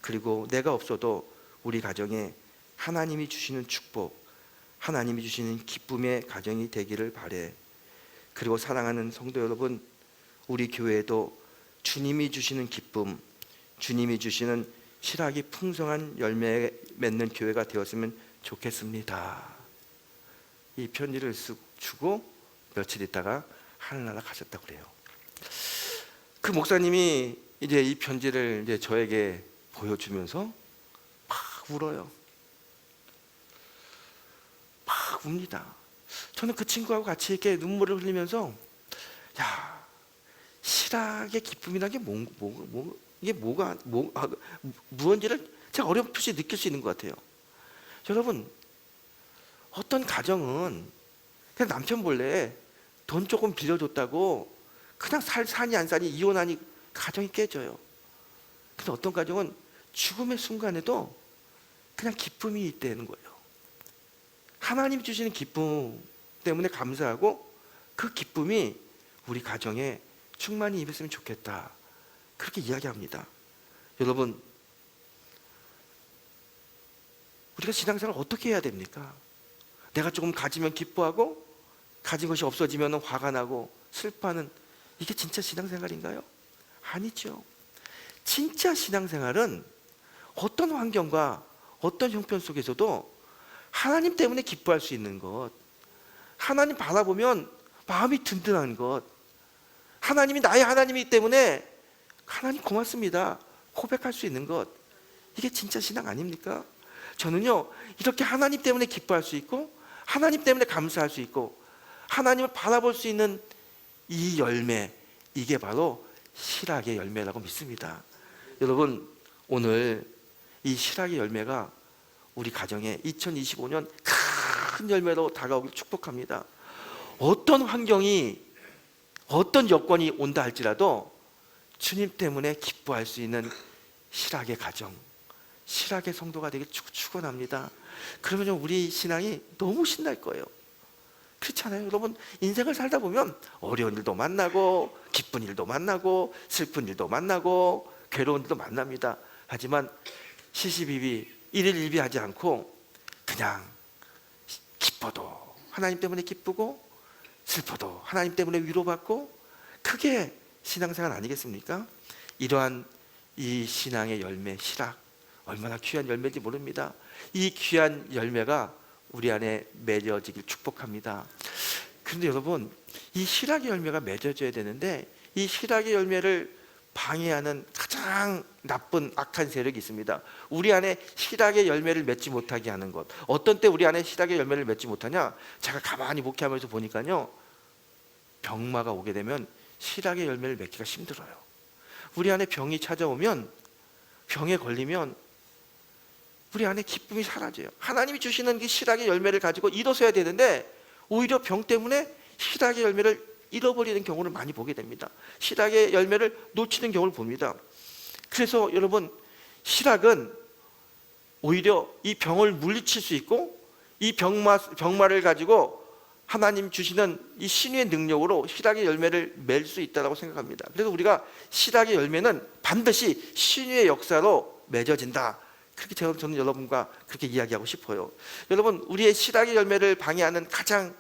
그리고 내가 없어도 우리 가정에 하나님이 주시는 축복, 하나님이 주시는 기쁨의 가정이 되기를 바래. 그리고 사랑하는 성도 여러분, 우리 교회도 주님이 주시는 기쁨, 주님이 주시는 실학이 풍성한 열매 맺는 교회가 되었으면 좋겠습니다. 이 편지를 주고 며칠 있다가 하늘나라 가셨다고 그래요. 그 목사님이 이제 이 편지를 이제 저에게 보여주면서 막 울어요. 막 웁니다. 저는 그 친구하고 같이 이렇게 눈물을 흘리면서, 야, 실학의 기쁨이라는 게 이게 무언지를 제가 어렴풋이 느낄 수 있는 것 같아요. 여러분, 어떤 가정은 그냥 남편 몰래 돈 조금 빌려줬다고 그냥 사니 안 사니 이혼하니 가정이 깨져요. 근데 어떤 가정은 죽음의 순간에도 그냥 기쁨이 있다는 거예요. 하나님 주시는 기쁨 때문에 감사하고 그 기쁨이 우리 가정에 충만히 임했으면 좋겠다, 그렇게 이야기합니다. 여러분, 우리가 신앙생활을 어떻게 해야 됩니까? 내가 조금 가지면 기뻐하고 가진 것이 없어지면 화가 나고 슬퍼하는, 이게 진짜 신앙생활인가요? 아니죠. 진짜 신앙생활은 어떤 환경과 어떤 형편 속에서도 하나님 때문에 기뻐할 수 있는 것, 하나님 바라보면 마음이 든든한 것, 하나님이 나의 하나님이기 때문에 하나님 고맙습니다 고백할 수 있는 것, 이게 진짜 신앙 아닙니까? 저는요, 이렇게 하나님 때문에 기뻐할 수 있고 하나님 때문에 감사할 수 있고 하나님을 바라볼 수 있는 이 열매, 이게 바로 실학의 열매라고 믿습니다. 여러분, 오늘 이 실학의 열매가 우리 가정에 2025년 큰 열매로 다가오길 축복합니다. 어떤 환경이, 어떤 여건이 온다 할지라도 주님 때문에 기뻐할 수 있는 실학의 가정, 실학의 성도가 되길 축원합니다. 그러면 우리 신앙이 너무 신날 거예요. 그렇잖아요. 여러분, 인생을 살다 보면 어려운 일도 만나고 기쁜 일도 만나고 슬픈 일도 만나고 괴로운 일도 만납니다. 하지만 시시비비 일일일비하지 않고 그냥 기뻐도 하나님 때문에 기쁘고 슬퍼도 하나님 때문에 위로받고, 그게 신앙생활 아니겠습니까? 이러한 이 신앙의 열매, 실학, 얼마나 귀한 열매인지 모릅니다. 이 귀한 열매가 우리 안에 맺어지길 축복합니다. 그런데 여러분, 이 실학의 열매가 맺어져야 되는데 이 실학의 열매를 방해하는 가장 나쁜 악한 세력이 있습니다. 우리 안에 실학의 열매를 맺지 못하게 하는 것. 어떤 때 우리 안에 실학의 열매를 맺지 못하냐? 제가 가만히 목회하면서 보니까요, 병마가 오게 되면 실학의 열매를 맺기가 힘들어요. 우리 안에 병이 찾아오면, 병에 걸리면 우리 안에 기쁨이 사라져요. 하나님이 주시는 그 실학의 열매를 가지고 일어서야 되는데 오히려 병 때문에 실학의 열매를 잃어버리는 경우를 많이 보게 됩니다. 실학의 열매를 놓치는 경우를 봅니다. 그래서 여러분, 실학은 오히려 이 병을 물리칠 수 있고 이 병마를 가지고 하나님 주시는 이 신유의 능력으로 실학의 열매를 맺을 수 있다고 생각합니다. 그래서 우리가 실학의 열매는 반드시 신유의 역사로 맺어진다, 그렇게 저는 여러분과 그렇게 이야기하고 싶어요. 여러분, 우리의 실학의 열매를 방해하는 가장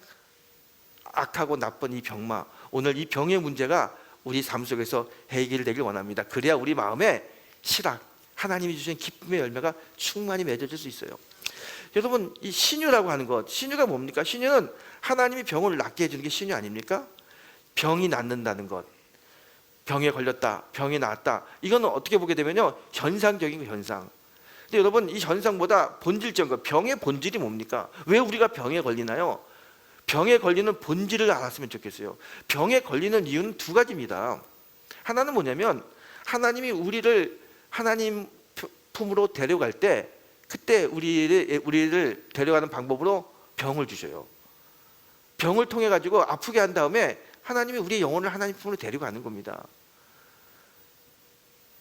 악하고 나쁜 이 병마, 오늘 이 병의 문제가 우리 삶 속에서 해결되길 원합니다. 그래야 우리 마음에 실학, 하나님이 주신 기쁨의 열매가 충만히 맺어질 수 있어요. 여러분, 이 신유라고 하는 것, 신유가 뭡니까? 신유는 하나님이 병을 낫게 해주는 게 신유 아닙니까? 병이 낫는다는 것, 병에 걸렸다, 병이 나았다, 이거는 어떻게 보게 되면요, 현상적인 현상. 근데 여러분, 이 현상보다 본질적인 것, 병의 본질이 뭡니까? 왜 우리가 병에 걸리나요? 병에 걸리는 본질을 알았으면 좋겠어요. 병에 걸리는 이유는 두 가지입니다. 하나는 뭐냐면, 하나님이 우리를 하나님 품으로 데려갈 때, 그때 우리를 데려가는 방법으로 병을 주셔요. 병을 통해 가지고 아프게 한 다음에 하나님이 우리의 영혼을 하나님 품으로 데려가는 겁니다.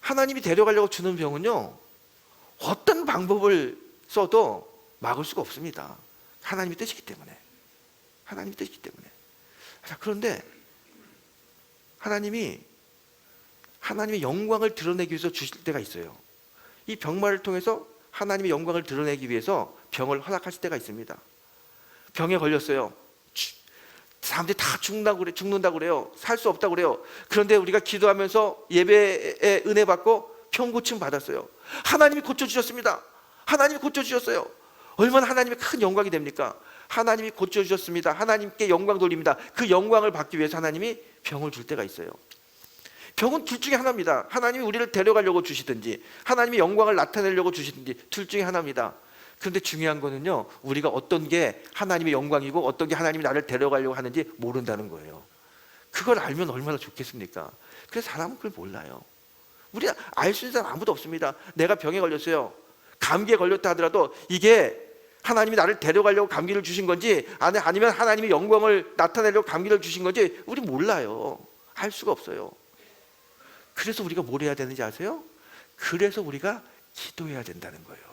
하나님이 데려가려고 주는 병은요, 어떤 방법을 써도 막을 수가 없습니다. 하나님의 뜻이기 때문에. 하나님의 뜻이기 때문에. 자, 그런데 하나님의 영광을 드러내기 위해서 주실 때가 있어요. 이 병마를 통해서 하나님의 영광을 드러내기 위해서 병을 허락하실 때가 있습니다. 병에 걸렸어요. 사람들이 다 죽는다고 그래요. 살 수 없다고 그래요. 그런데 우리가 기도하면서 예배에 은혜 받고 병 고침 받았어요. 하나님이 고쳐주셨습니다. 하나님이 고쳐주셨어요. 얼마나 하나님의 큰 영광이 됩니까? 하나님이 고쳐주셨습니다. 하나님께 영광 돌립니다. 그 영광을 받기 위해서 하나님이 병을 줄 때가 있어요. 병은 둘 중에 하나입니다. 하나님이 우리를 데려가려고 주시든지 하나님이 영광을 나타내려고 주시든지 둘 중에 하나입니다. 그런데 중요한 거는요, 우리가 어떤 게 하나님의 영광이고 어떤 게 하나님이 나를 데려가려고 하는지 모른다는 거예요. 그걸 알면 얼마나 좋겠습니까? 그래서 사람은 그걸 몰라요. 우리 알 수 있는 사람 아무도 없습니다. 내가 병에 걸렸어요. 감기에 걸렸다 하더라도 이게 하나님이 나를 데려가려고 감기를 주신 건지 아니면 하나님의 영광을 나타내려고 감기를 주신 건지 우리 몰라요. 알 수가 없어요. 그래서 우리가 뭘 해야 되는지 아세요? 그래서 우리가 기도해야 된다는 거예요.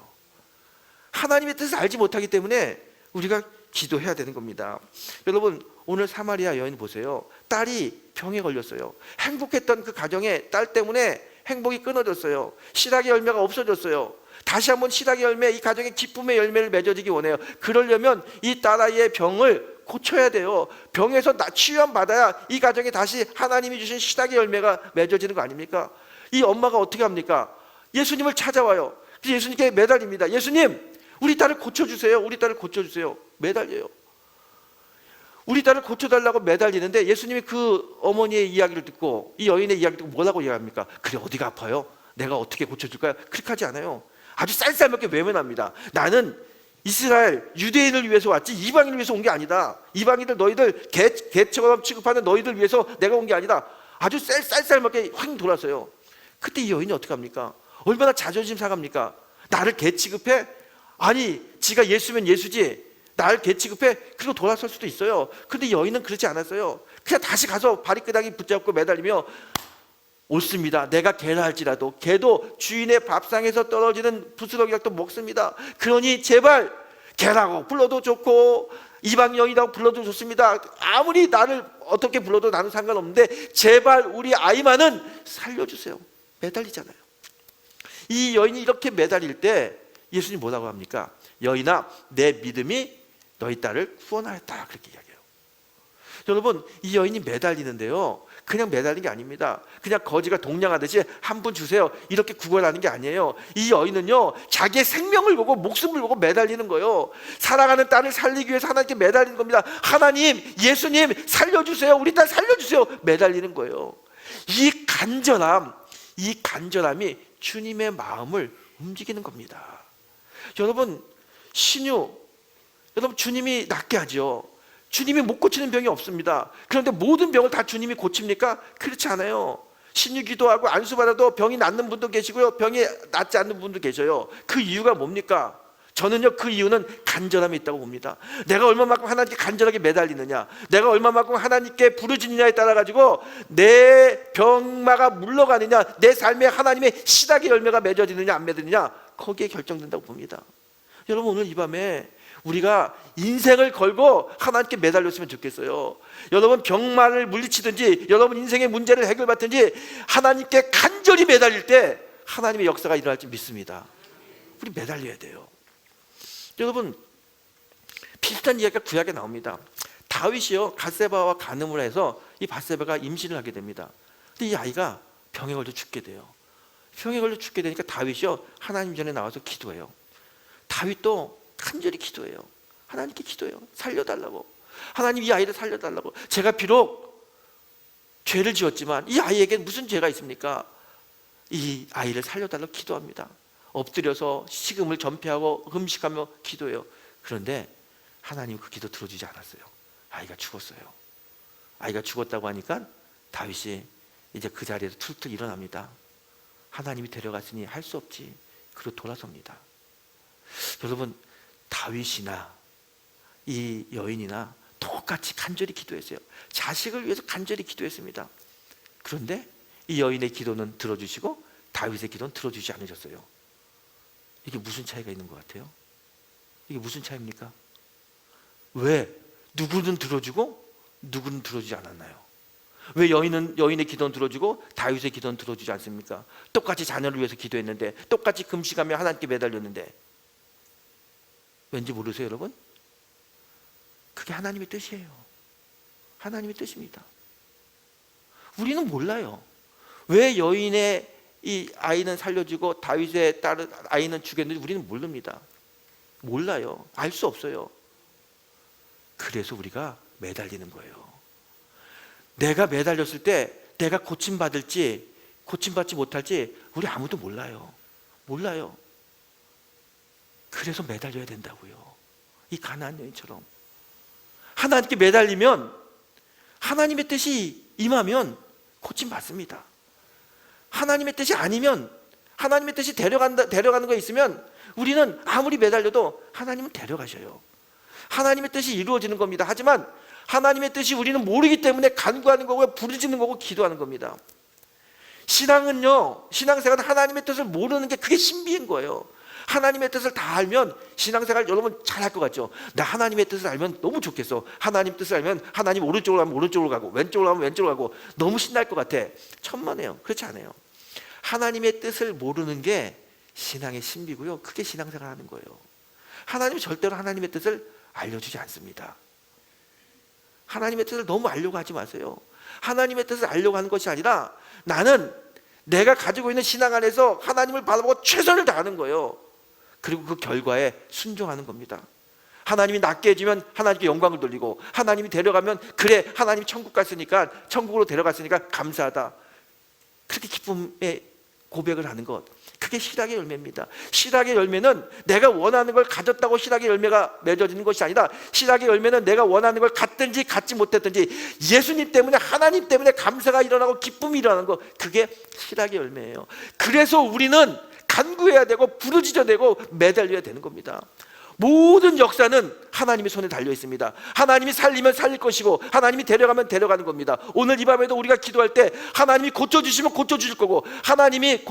하나님의 뜻을 알지 못하기 때문에 우리가 기도해야 되는 겁니다. 여러분, 오늘 사마리아 여인 보세요. 딸이 병에 걸렸어요. 행복했던 그 가정에 딸 때문에 행복이 끊어졌어요. 실학의 열매가 없어졌어요. 다시 한번 실학의 열매, 이 가정의 기쁨의 열매를 맺어지기 원해요. 그러려면 이 딸아이의 병을 고쳐야 돼요. 병에서 치유함 받아야 이 가정에 다시 하나님이 주신 실학의 열매가 맺어지는 거 아닙니까? 이 엄마가 어떻게 합니까? 예수님을 찾아와요. 그래서 예수님께 매달립니다. 예수님, 우리 딸을 고쳐주세요. 우리 딸을 고쳐주세요. 매달려요. 우리 딸을 고쳐달라고 매달리는데 예수님이 그 어머니의 이야기를 듣고 이 여인의 이야기를 듣고 뭐라고 이야기합니까? 그래, 어디가 아파요? 내가 어떻게 고쳐줄까요? 그렇게 하지 않아요. 아주 쌀쌀맞게 외면합니다. 나는 이스라엘 유대인을 위해서 왔지 이방인을 위해서 온 게 아니다. 이방인들 너희들 개처럼 취급하는 너희들 위해서 내가 온 게 아니다. 아주 쌀쌀맞게 확 돌아서요. 그때 이 여인이 어떻게 합니까? 얼마나 자존심 상합니까? 나를 개 취급해? 아니, 지가 예수면 예수지 나를 개 취급해? 그리고 돌아설 수도 있어요. 근데 여인은 그렇지 않았어요. 그냥 다시 가서 바리끄덩이 붙잡고 매달리며 옳습니다. 내가 개라 할지라도 개도 주인의 밥상에서 떨어지는 부스러기락도 먹습니다. 그러니 제발 개라고 불러도 좋고 이방인이라고 불러도 좋습니다. 아무리 나를 어떻게 불러도 나는 상관없는데 제발 우리 아이만은 살려주세요. 매달리잖아요. 이 여인이 이렇게 매달릴 때 예수님 뭐라고 합니까? 여인아, 내 믿음이 너희 딸을 구원하였다. 그렇게 이야기해요. 여러분, 이 여인이 매달리는데요, 그냥 매달리는 게 아닙니다. 그냥 거지가 동냥하듯이 한 분 주세요 이렇게 구걸하는 게 아니에요. 이 여인은요, 자기의 생명을 걸고 목숨을 걸고 매달리는 거예요. 살아가는 딸을 살리기 위해서 하나님께 매달리는 겁니다. 하나님, 예수님 살려주세요. 우리 딸 살려주세요. 매달리는 거예요. 이 간절함이 주님의 마음을 움직이는 겁니다. 여러분, 여러분 주님이 낫게 하죠. 주님이 못 고치는 병이 없습니다. 그런데 모든 병을 다 주님이 고칩니까? 그렇지 않아요. 신유 기도하고 안수 받아도 병이 낫는 분도 계시고요, 병이 낫지 않는 분도 계셔요. 그 이유가 뭡니까? 저는요, 그 이유는 간절함이 있다고 봅니다. 내가 얼마만큼 하나님께 간절하게 매달리느냐, 내가 얼마만큼 하나님께 부르짖느냐에 따라 가지고 내 병마가 물러가느냐, 내 삶에 하나님의 시작의 열매가 맺어지느냐 안 맺느냐, 거기에 결정된다고 봅니다. 여러분, 오늘 이 밤에 우리가 인생을 걸고 하나님께 매달렸으면 좋겠어요. 여러분, 병마를 물리치든지 여러분 인생의 문제를 해결받든지 하나님께 간절히 매달릴 때 하나님의 역사가 일어날 줄 믿습니다. 우리 매달려야 돼요. 여러분, 비슷한 이야기가 구약에 나옵니다. 다윗이요, 갓세바와 간음을 해서 이 밧세바가 임신을 하게 됩니다. 근데 이 아이가 병에 걸려 죽게 돼요. 병에 걸려 죽게 되니까 다윗이요, 하나님 전에 나와서 기도해요. 다윗도 간절히 기도해요. 하나님께 기도해요. 살려달라고. 하나님, 이 아이를 살려달라고. 제가 비록 죄를 지었지만 이 아이에게 무슨 죄가 있습니까? 이 아이를 살려달라고 기도합니다. 엎드려서 식음을 전폐하고 금식하며 기도해요. 그런데 하나님 그 기도 들어주지 않았어요. 아이가 죽었어요. 아이가 죽었다고 하니까 다윗이 이제 그 자리에서 툴툴 일어납니다. 하나님이 데려갔으니 할 수 없지. 그리고 돌아섭니다. 여러분, 다윗이나 이 여인이나 똑같이 간절히 기도했어요. 자식을 위해서 간절히 기도했습니다. 그런데 이 여인의 기도는 들어주시고 다윗의 기도는 들어주지 않으셨어요. 이게 무슨 차이가 있는 것 같아요? 이게 무슨 차이입니까? 왜 누구는 들어주고 누구는 들어주지 않았나요? 왜 여인의 기도는 들어주고 다윗의 기도는 들어주지 않습니까? 똑같이 자녀를 위해서 기도했는데, 똑같이 금식하며 하나님께 매달렸는데. 왠지 모르세요, 여러분? 그게 하나님의 뜻이에요. 하나님의 뜻입니다. 우리는 몰라요. 왜 여인의 이 아이는 살려주고 다윗의 딸은 아이는 죽였는지 우리는 모릅니다. 몰라요. 알 수 없어요. 그래서 우리가 매달리는 거예요. 내가 매달렸을 때 내가 고침받을지 고침받지 못할지 우리 아무도 몰라요. 몰라요. 그래서 매달려야 된다고요. 이 가나안 여인처럼 하나님께 매달리면 하나님의 뜻이 임하면 고침받습니다. 하나님의 뜻이 아니면, 하나님의 뜻이 데려가는 거 있으면 우리는 아무리 매달려도 하나님은 데려가셔요. 하나님의 뜻이 이루어지는 겁니다. 하지만 하나님의 뜻이 우리는 모르기 때문에 간구하는 거고 부르짖는 거고 기도하는 겁니다. 신앙은요, 신앙생활은 하나님의 뜻을 모르는 게 그게 신비인 거예요. 하나님의 뜻을 다 알면 신앙생활 여러분 잘할 것 같죠? 나 하나님의 뜻을 알면 너무 좋겠어. 하나님 뜻을 알면 하나님 오른쪽으로 가면 오른쪽으로 가고 왼쪽으로 가면 왼쪽으로 가고 너무 신날 것 같아. 천만에요. 그렇지 않아요. 하나님의 뜻을 모르는 게 신앙의 신비고요. 그게 신앙생활 하는 거예요. 하나님은 절대로 하나님의 뜻을 알려주지 않습니다. 하나님의 뜻을 너무 알려고 하지 마세요. 하나님의 뜻을 알려고 하는 것이 아니라 나는 내가 가지고 있는 신앙 안에서 하나님을 바라보고 최선을 다하는 거예요. 그리고 그 결과에 순종하는 겁니다. 하나님이 낫게 해주면 하나님께 영광을 돌리고, 하나님이 데려가면 그래 하나님이 천국 갔으니까, 천국으로 데려갔으니까 감사하다. 그렇게 기쁨의 고백을 하는 것, 그게 실학의 열매입니다. 실학의 열매는 내가 원하는 걸 가졌다고 실학의 열매가 맺어지는 것이 아니라, 실학의 열매는 내가 원하는 걸 갖든지 갖지 못했든지 예수님 때문에, 하나님 때문에 감사가 일어나고 기쁨이 일어나는 것, 그게 실학의 열매예요. 그래서 우리는 간구해야 되고 부르짖어야 되고 매달려야 되는 겁니다. 모든 역사는 하나님의 손에 달려 있습니다. 하나님이 살리면 살릴 것이고 하나님이 데려가면 데려가는 겁니다. 오늘 이 밤에도 우리가 기도할 때 하나님이 고쳐주시면 고쳐주실 거고, 하나님이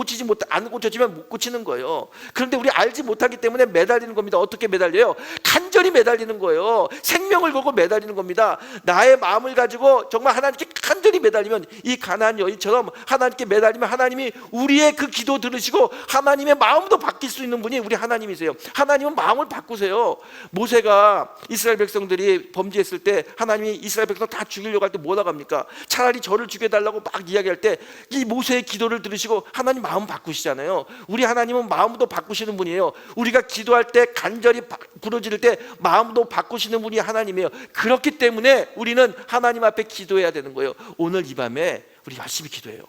안 고쳐지면 못 고치는 거예요. 그런데 우리 알지 못하기 때문에 매달리는 겁니다. 어떻게 매달려요? 간절히 매달리는 거예요. 생명을 걸고 매달리는 겁니다. 나의 마음을 가지고 정말 하나님께 간절히 매달리면, 이 가나안 여인처럼 하나님께 매달리면 하나님이 우리의 그 기도 들으시고 하나님의 마음도 바뀔 수 있는 분이 우리 하나님이세요. 하나님은 마음을 바꾸세요. 모세가 이스라엘 백성들이 범죄했을 때 하나님이 이스라엘 백성 다 죽이려고 할 때 뭐라고 합니까? 차라리 저를 죽여달라고 막 이야기할 때 이 모세의 기도를 들으시고 하나님 마음 바꾸시잖아요. 우리 하나님은 마음도 바꾸시는 분이에요. 우리가 기도할 때 간절히 부르짖을 때 마음도 바꾸시는 분이 하나님이에요. 그렇기 때문에 우리는 하나님 앞에 기도해야 되는 거예요. 오늘 이 밤에 우리 열심히 기도해요.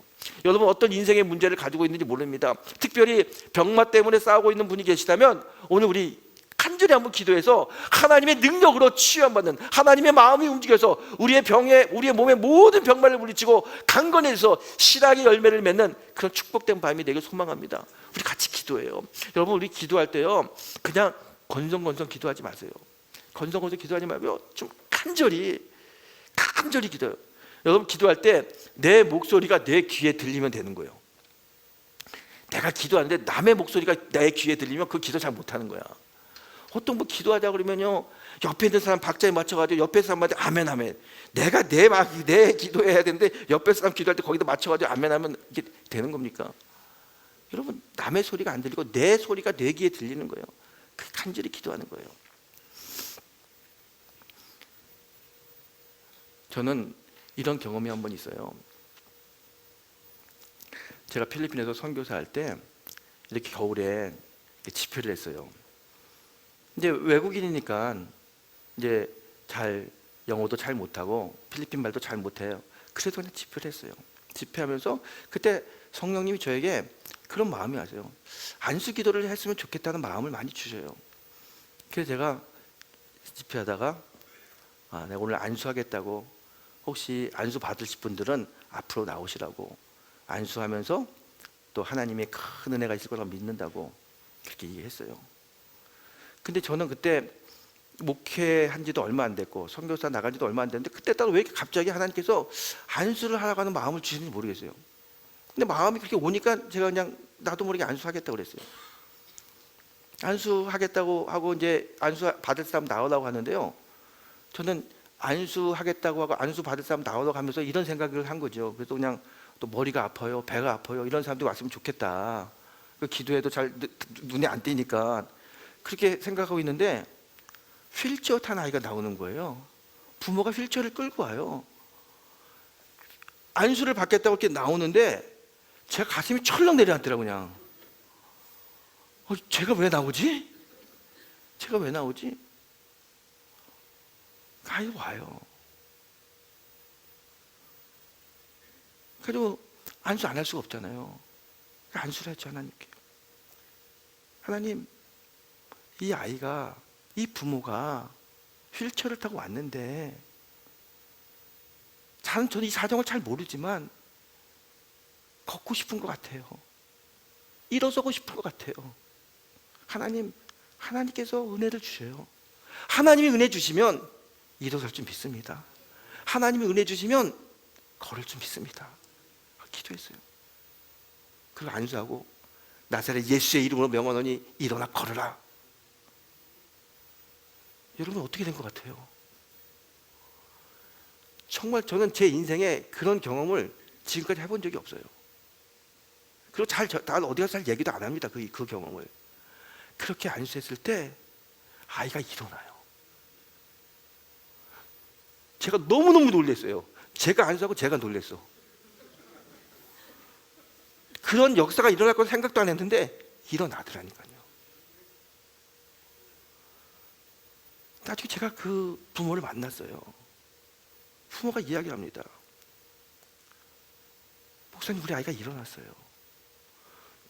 여러분 어떤 인생의 문제를 가지고 있는지 모릅니다. 특별히 병마 때문에 싸우고 있는 분이 계시다면 오늘 우리 간절히 한번 기도해서 하나님의 능력으로 치유받는, 하나님의 마음이 움직여서 우리의 몸의 모든 병마를 물리치고 강건해서 실학의 열매를 맺는 그런 축복된 밤이 되길 소망합니다. 우리 같이 기도해요. 여러분 우리 기도할 때요, 그냥 건성건성 기도하지 마세요. 건성건성 기도하지 말고요, 좀 간절히 기도해요. 여러분 기도할 때 내 목소리가 내 귀에 들리면 되는 거예요. 내가 기도하는데 남의 목소리가 내 귀에 들리면 그 기도 잘 못하는 거야. 보통 뭐 기도하자 그러면요, 옆에 있는 사람 박자에 맞춰가지고 옆에 사람한테 아멘 아멘. 내가 내 기도해야 되는데 옆에 사람 기도할 때 거기다 맞춰가지고 아멘 하면 이게 되는 겁니까? 여러분 남의 소리가 안 들리고 내 소리가 내 귀에 들리는 거예요. 그 간절히 기도하는 거예요. 저는 이런 경험이 한 번 있어요. 제가 필리핀에서 선교사 할 때 이렇게 겨울에 집회를 했어요. 이제 외국인이니까 이제 영어도 잘 못하고 필리핀 말도 잘 못해요. 그래서 그냥 집회를 했어요. 집회하면서 그때 성령님이 저에게 그런 마음이 와서요, 안수 기도를 했으면 좋겠다는 마음을 많이 주셔요. 그래서 제가 집회하다가 내가 오늘 안수하겠다고, 혹시 안수 받으실 분들은 앞으로 나오시라고, 안수하면서 또 하나님의 큰 은혜가 있을 거라고 믿는다고 그렇게 얘기했어요. 근데 저는 그때 목회한 지도 얼마 안 됐고 선교사 나간 지도 얼마 안 됐는데 그때 따로 왜 이렇게 갑자기 하나님께서 안수를 하라고 하는 마음을 주시는지 모르겠어요. 근데 마음이 그렇게 오니까 제가 그냥 나도 모르게 안수하겠다고 그랬어요. 안수하겠다고 하고 이제 안수 받을 사람 나오라고 하는데요, 저는 안수하겠다고 하고 안수 받을 사람 나오라고 하면서 이런 생각을 한 거죠. 그래서 그냥 또 머리가 아파요, 배가 아파요, 이런 사람들이 왔으면 좋겠다. 기도해도 잘 눈에 안 띄니까 그렇게 생각하고 있는데 휠체어 탄 아이가 나오는 거예요. 부모가 휠체어를 끌고 와요. 안수를 받겠다고 이렇게 나오는데 제가 가슴이 철렁 내려앉더라고요. 그냥 제가 왜 나오지? 제가 왜 나오지? 아이가 와요. 그래도 안수 안 할 수가 없잖아요. 안수를 했죠. 하나님께. 하나님, 이 아이가, 이 부모가 휠체어를 타고 왔는데 저는 이 사정을 잘 모르지만 걷고 싶은 것 같아요. 일어서고 싶은 것 같아요. 하나님, 하나님께서 은혜를 주셔요. 하나님이 은혜 주시면 일어설 줄 믿습니다. 하나님이 은혜 주시면 걸을 줄 믿습니다. 기도했어요. 그리고 안수하고 나사렛 예수의 이름으로 명하노니 일어나 걸으라. 여러분 어떻게 된 것 같아요? 정말 저는 제 인생에 그런 경험을 지금까지 해본 적이 없어요. 그리고 다 어디 가서 잘 얘기도 안 합니다. 그 경험을. 그렇게 안수했을 때 아이가 일어나요. 제가 너무너무 놀랐어요. 제가 안수하고 제가 놀랐어. 그런 역사가 일어날 건 생각도 안 했는데 일어나더라니까요. 나중에 제가 그 부모를 만났어요. 부모가 이야기합니다. 목사님, 우리 아이가 일어났어요.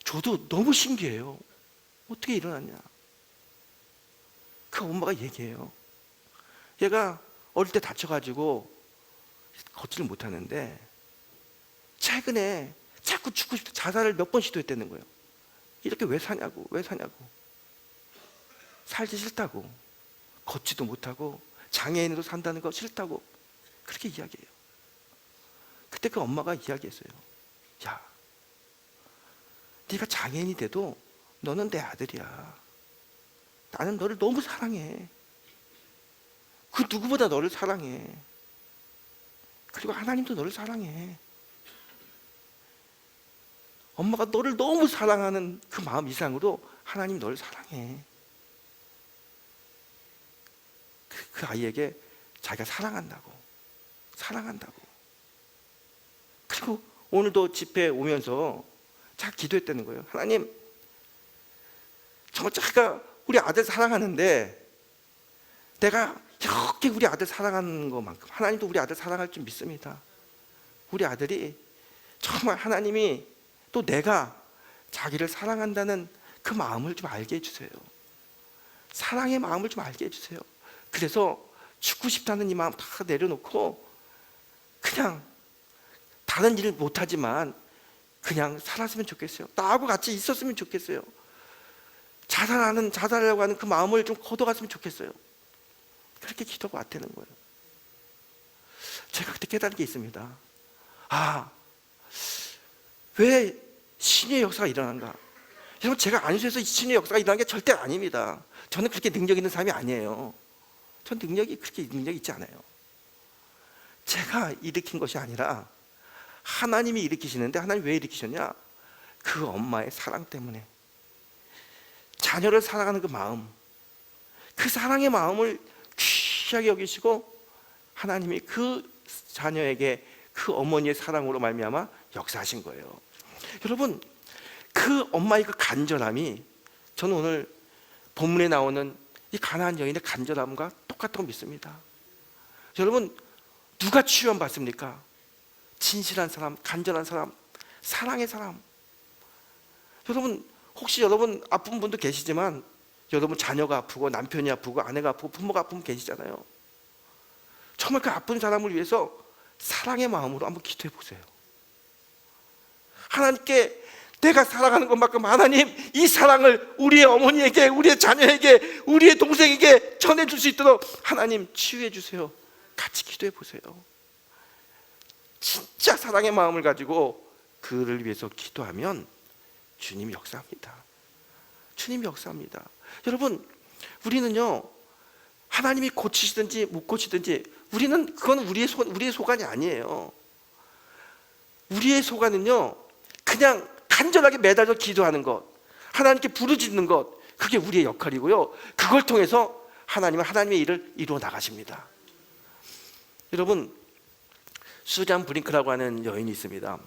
저도 너무 신기해요. 어떻게 일어났냐? 그 엄마가 얘기해요. 얘가 어릴 때 다쳐가지고 걷지를 못하는데 최근에 자꾸 죽고 싶다, 자살을 몇 번 시도했다는 거예요. 이렇게 왜 사냐고. 살기 싫다고, 걷지도 못하고 장애인으로 산다는 거 싫다고 그렇게 이야기해요. 그때 그 엄마가 이야기했어요. 야, 네가 장애인이 돼도 너는 내 아들이야. 나는 너를 너무 사랑해. 그 누구보다 너를 사랑해. 그리고 하나님도 너를 사랑해. 엄마가 너를 너무 사랑하는 그 마음 이상으로 하나님 너를 사랑해. 그 아이에게 자기가 사랑한다고. 그리고 오늘도 집회 오면서 자기가 기도했다는 거예요. 하나님, 정말 자기가 우리 아들 사랑하는데 내가 이렇게 우리 아들 사랑하는 것만큼 하나님도 우리 아들 사랑할 줄 믿습니다. 우리 아들이 정말 하나님이 또 내가 자기를 사랑한다는 그 마음을 좀 알게 해주세요. 사랑의 마음을 좀 알게 해주세요. 그래서 죽고 싶다는 이 마음 다 내려놓고 그냥 다른 일을 못하지만 그냥 살았으면 좋겠어요. 나하고 같이 있었으면 좋겠어요. 자살하려고 하는 그 마음을 좀 걷어갔으면 좋겠어요. 그렇게 기도가 왔다는 거예요. 제가 그때 깨달은 게 있습니다. 왜 신의 역사가 일어난가? 여러분, 제가 안수해서 신의 역사가 일어난 게 절대 아닙니다. 저는 그렇게 능력 있는 사람이 아니에요. 전 그렇게 능력이 있지 않아요. 제가 일으킨 것이 아니라 하나님이 일으키시는데, 하나님 왜 일으키셨냐? 그 엄마의 사랑 때문에. 자녀를 사랑하는 그 마음, 그 사랑의 마음을 귀하게 여기시고 하나님이 그 자녀에게 그 어머니의 사랑으로 말미암아 역사하신 거예요. 여러분, 그 엄마의 그 간절함이 저는 오늘 본문에 나오는 이 가나안 여인의 간절함과 똑같다고 믿습니다. 여러분, 누가 치유함 받습니까? 진실한 사람, 간절한 사람, 사랑의 사람. 여러분, 혹시 여러분 아픈 분도 계시지만 여러분 자녀가 아프고 남편이 아프고 아내가 아프고 부모가 아프면 계시잖아요. 정말 그 아픈 사람을 위해서 사랑의 마음으로 한번 기도해 보세요. 하나님께 내가 사랑하는 것만큼 하나님, 이 사랑을 우리의 어머니에게, 우리의 자녀에게, 우리의 동생에게 전해줄 수 있도록 하나님 치유해 주세요. 같이 기도해 보세요. 진짜 사랑의 마음을 가지고 그를 위해서 기도하면 주님이 역사합니다. 주님이 역사합니다. 여러분, 우리는요, 하나님이 고치시든지 못 고치든지 그건 우리의 소관이 아니에요. 우리의 소관은요, 그냥 간절하게 매달려 기도하는 것, 하나님께 부르짖는 것, 그게 우리의 역할이고요. 그걸 통해서 하나님은 하나님의 일을 이루어 나가십니다. 여러분, 수잔 브링크라고 하는 여인이 있습니다.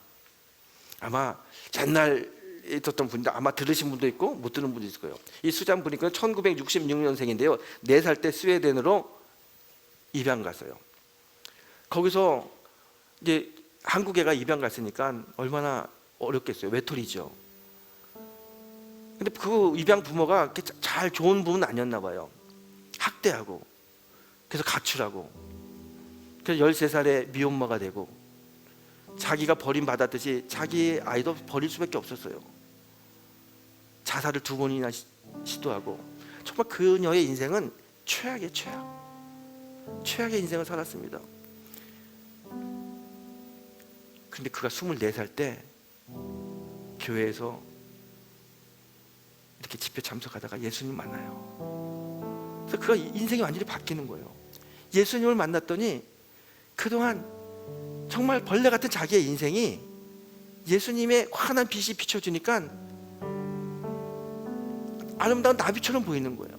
아마 옛날 있었던 분들 아마 들으신 분도 있고 못 들은 분도 있을 거예요. 이 수잔 브링크는 1966년생인데요 4살 때 스웨덴으로 입양 갔어요. 거기서 이제 한국애가 입양 갔으니까 얼마나 어렵겠어요. 외톨이죠. 근데 그 입양 부모가 잘 좋은 부모는 아니었나 봐요. 학대하고 그래서 가출하고 그래서 13살에 미혼모가 되고 자기가 버림받았듯이 자기 아이도 버릴 수밖에 없었어요. 자살을 2번이나 시도하고 정말 그녀의 인생은 최악의 인생을 살았습니다. 근데 그가 24살 때 교회에서 이렇게 집회 참석하다가 예수님 만나요. 그래서 그가 인생이 완전히 바뀌는 거예요. 예수님을 만났더니 그동안 정말 벌레 같은 자기의 인생이 예수님의 환한 빛이 비춰주니까 아름다운 나비처럼 보이는 거예요.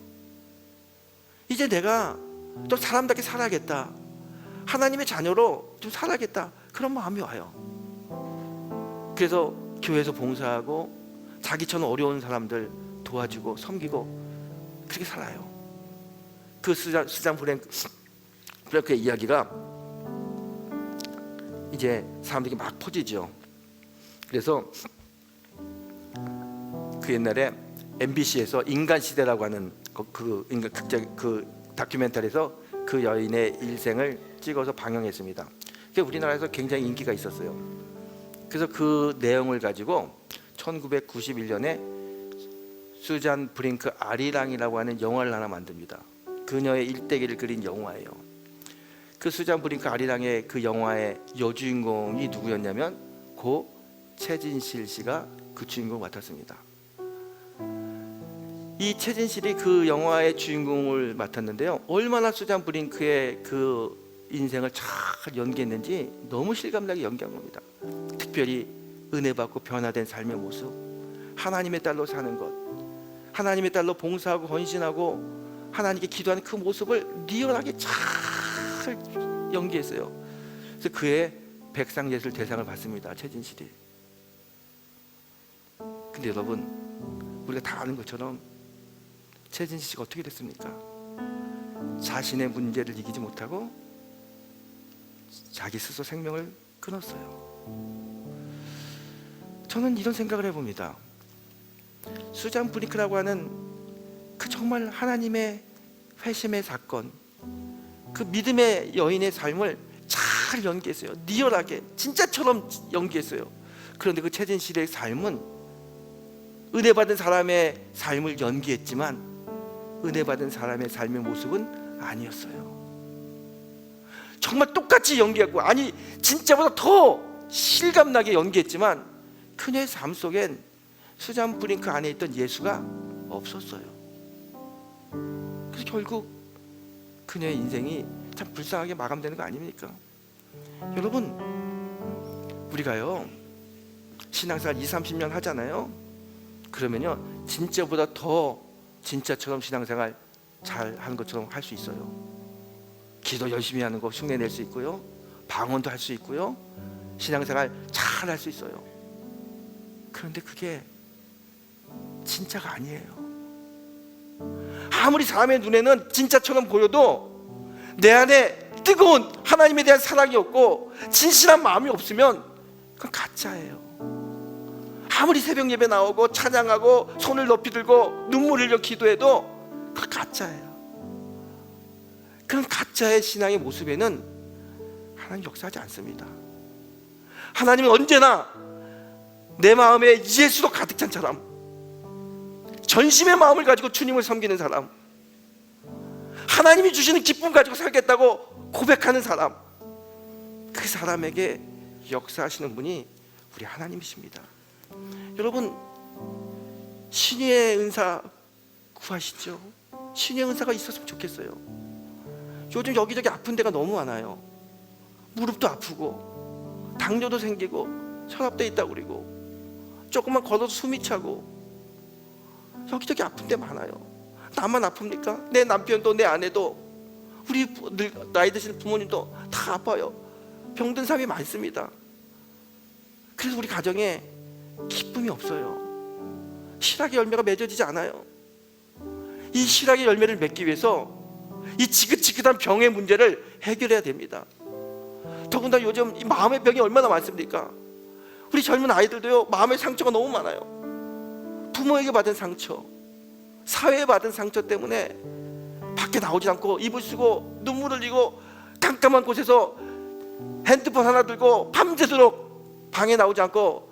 이제 내가 또 사람답게 살아야겠다, 하나님의 자녀로 좀 살아야겠다, 그런 마음이 와요. 그래서 교회에서 봉사하고 자기처럼 어려운 사람들 도와주고 섬기고 그렇게 살아요. 그 수잔 브랭크의 이야기가 이제 사람들에게 막 퍼지죠. 그래서 그 옛날에 MBC에서 인간시대라고 하는 그 다큐멘터리에서 그 여인의 일생을 찍어서 방영했습니다. 그게 우리나라에서 굉장히 인기가 있었어요. 그래서 그 내용을 가지고 1991년에 수잔 브링크 아리랑이라고 하는 영화를 하나 만듭니다. 그녀의 일대기를 그린 영화예요. 그 수잔 브링크 아리랑의 그 영화의 여주인공이 누구였냐면 고 최진실 씨가 그 주인공을 맡았습니다. 이 최진실이 그 영화의 주인공을 맡았는데요, 얼마나 수잔 브링크의 그 인생을 잘 연기했는지 너무 실감나게 연기한 겁니다. 특별히 은혜 받고 변화된 삶의 모습, 하나님의 딸로 사는 것, 하나님의 딸로 봉사하고 헌신하고 하나님께 기도하는 그 모습을 리얼하게 잘 연기했어요. 그래서 그의 백상예술 대상을 받습니다, 최진실이. 근데 여러분, 우리가 다 아는 것처럼 최진실 씨가 어떻게 됐습니까? 자신의 문제를 이기지 못하고 자기 스스로 생명을 끊었어요. 저는 이런 생각을 해봅니다. 수잔 브링크라고 하는 그 정말 하나님의 회심의 사건, 그 믿음의 여인의 삶을 잘 연기했어요. 리얼하게 진짜처럼 연기했어요. 그런데 그 최진실의 삶은 은혜 받은 사람의 삶을 연기했지만 은혜 받은 사람의 삶의 모습은 아니었어요. 정말 똑같이 연기했고, 아니 진짜보다 더 실감나게 연기했지만 그녀의 삶 속엔 수잔 브링크 안에 있던 예수가 없었어요. 그래서 결국 그녀의 인생이 참 불쌍하게 마감되는 거 아닙니까? 여러분, 우리가요 신앙생활 20-30년 하잖아요. 그러면요 진짜보다 더 진짜처럼 신앙생활 잘 하는 것처럼 할 수 있어요. 기도 열심히 하는 거 흉내 낼 수 있고요, 방언도 할 수 있고요, 신앙생활 잘 할 수 있어요. 그런데 그게 진짜가 아니에요. 아무리 사람의 눈에는 진짜처럼 보여도 내 안에 뜨거운 하나님에 대한 사랑이 없고 진실한 마음이 없으면 그건 가짜예요. 아무리 새벽 예배 나오고 찬양하고 손을 높이 들고 눈물 흘려 기도해도 그건 가짜예요. 그런 가짜의 신앙의 모습에는 하나님 역사하지 않습니다. 하나님은 언제나 내 마음에 예수로 가득 찬 사람, 전심의 마음을 가지고 주님을 섬기는 사람, 하나님이 주시는 기쁨 가지고 살겠다고 고백하는 사람, 그 사람에게 역사하시는 분이 우리 하나님이십니다. 여러분, 신의 은사 구하시죠. 신의 은사가 있었으면 좋겠어요. 요즘 여기저기 아픈 데가 너무 많아요. 무릎도 아프고 당뇨도 생기고 혈압도 있다고 그러고 조금만 걸어도 숨이 차고 여기저기 아픈 데 많아요. 나만 아픕니까? 내 남편도 내 아내도 우리 나이 드신 부모님도 다 아파요. 병든 사람이 많습니다. 그래서 우리 가정에 기쁨이 없어요. 실학의 열매가 맺어지지 않아요. 이 실학의 열매를 맺기 위해서 이 지긋지긋한 병의 문제를 해결해야 됩니다. 더군다나 요즘 이 마음의 병이 얼마나 많습니까? 우리 젊은 아이들도요, 마음의 상처가 너무 많아요. 부모에게 받은 상처, 사회에 받은 상처 때문에 밖에 나오지 않고 이불 쓰고 눈물 흘리고 깜깜한 곳에서 핸드폰 하나 들고 밤새도록 방에 나오지 않고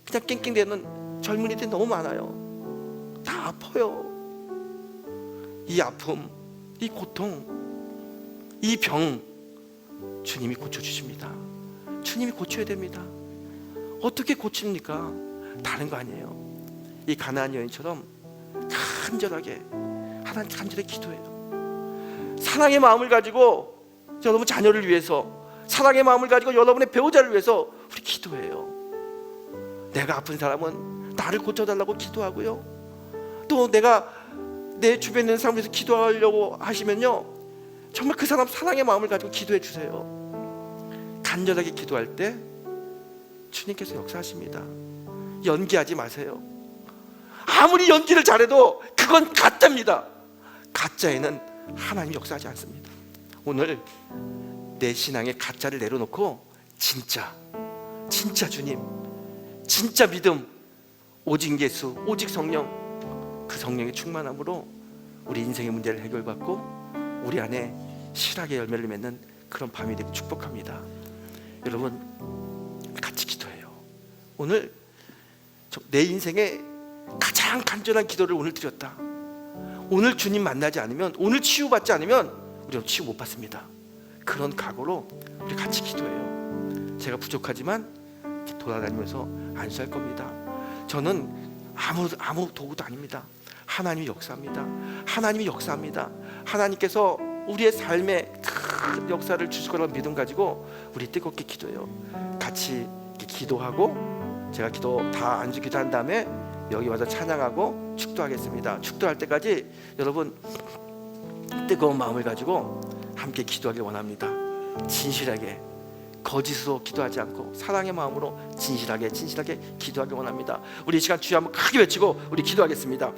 그냥 낑낑대는 젊은이들이 너무 많아요. 다 아파요. 이 아픔, 이 고통, 이 병 주님이 고쳐주십니다. 주님이 고쳐야 됩니다. 어떻게 고칩니까? 다른 거 아니에요. 이 가나안 여인처럼 간절하게 하나님 간절히 기도해요. 사랑의 마음을 가지고 여러분 자녀를 위해서, 사랑의 마음을 가지고 여러분의 배우자를 위해서 우리 기도해요. 내가 아픈 사람은 나를 고쳐달라고 기도하고요, 또 내가 내 주변에 있는 사람을 위해서 기도하려고 하시면요, 정말 그 사람 사랑의 마음을 가지고 기도해 주세요. 간절하게 기도할 때 주님께서 역사하십니다. 연기하지 마세요. 아무리 연기를 잘해도 그건 가짜입니다. 가짜에는 하나님이 역사하지 않습니다. 오늘 내 신앙의 가짜를 내려놓고 진짜 주님, 진짜 믿음, 오직 예수, 오직 성령, 그 성령의 충만함으로 우리 인생의 문제를 해결받고 우리 안에 실학의 열매를 맺는 그런 밤이 되고 축복합니다. 여러분 같이 기도해요. 오늘 내 인생에 가장 간절한 기도를 오늘 드렸다. 오늘 주님 만나지 않으면, 오늘 치유받지 않으면 우리는 치유 못 받습니다. 그런 각오로 우리 같이 기도해요. 제가 부족하지만 돌아다니면서 안수할 겁니다. 저는 아무 도구도 아닙니다. 하나님이 역사합니다. 하나님이 역사합니다. 하나님께서 우리의 삶에 큰 역사를 주실 거라는 믿음 가지고 우리 뜨겁게 기도해요. 같이 기도하고, 제가 기도 다 안수 기도한 다음에 여기 와서 찬양하고 축도하겠습니다. 축도할 때까지 여러분 뜨거운 마음을 가지고 함께 기도하길 원합니다. 진실하게, 거짓으로 기도하지 않고 사랑의 마음으로 진실하게 기도하길 원합니다. 우리 이 시간 주여 한번 크게 외치고 우리 기도하겠습니다.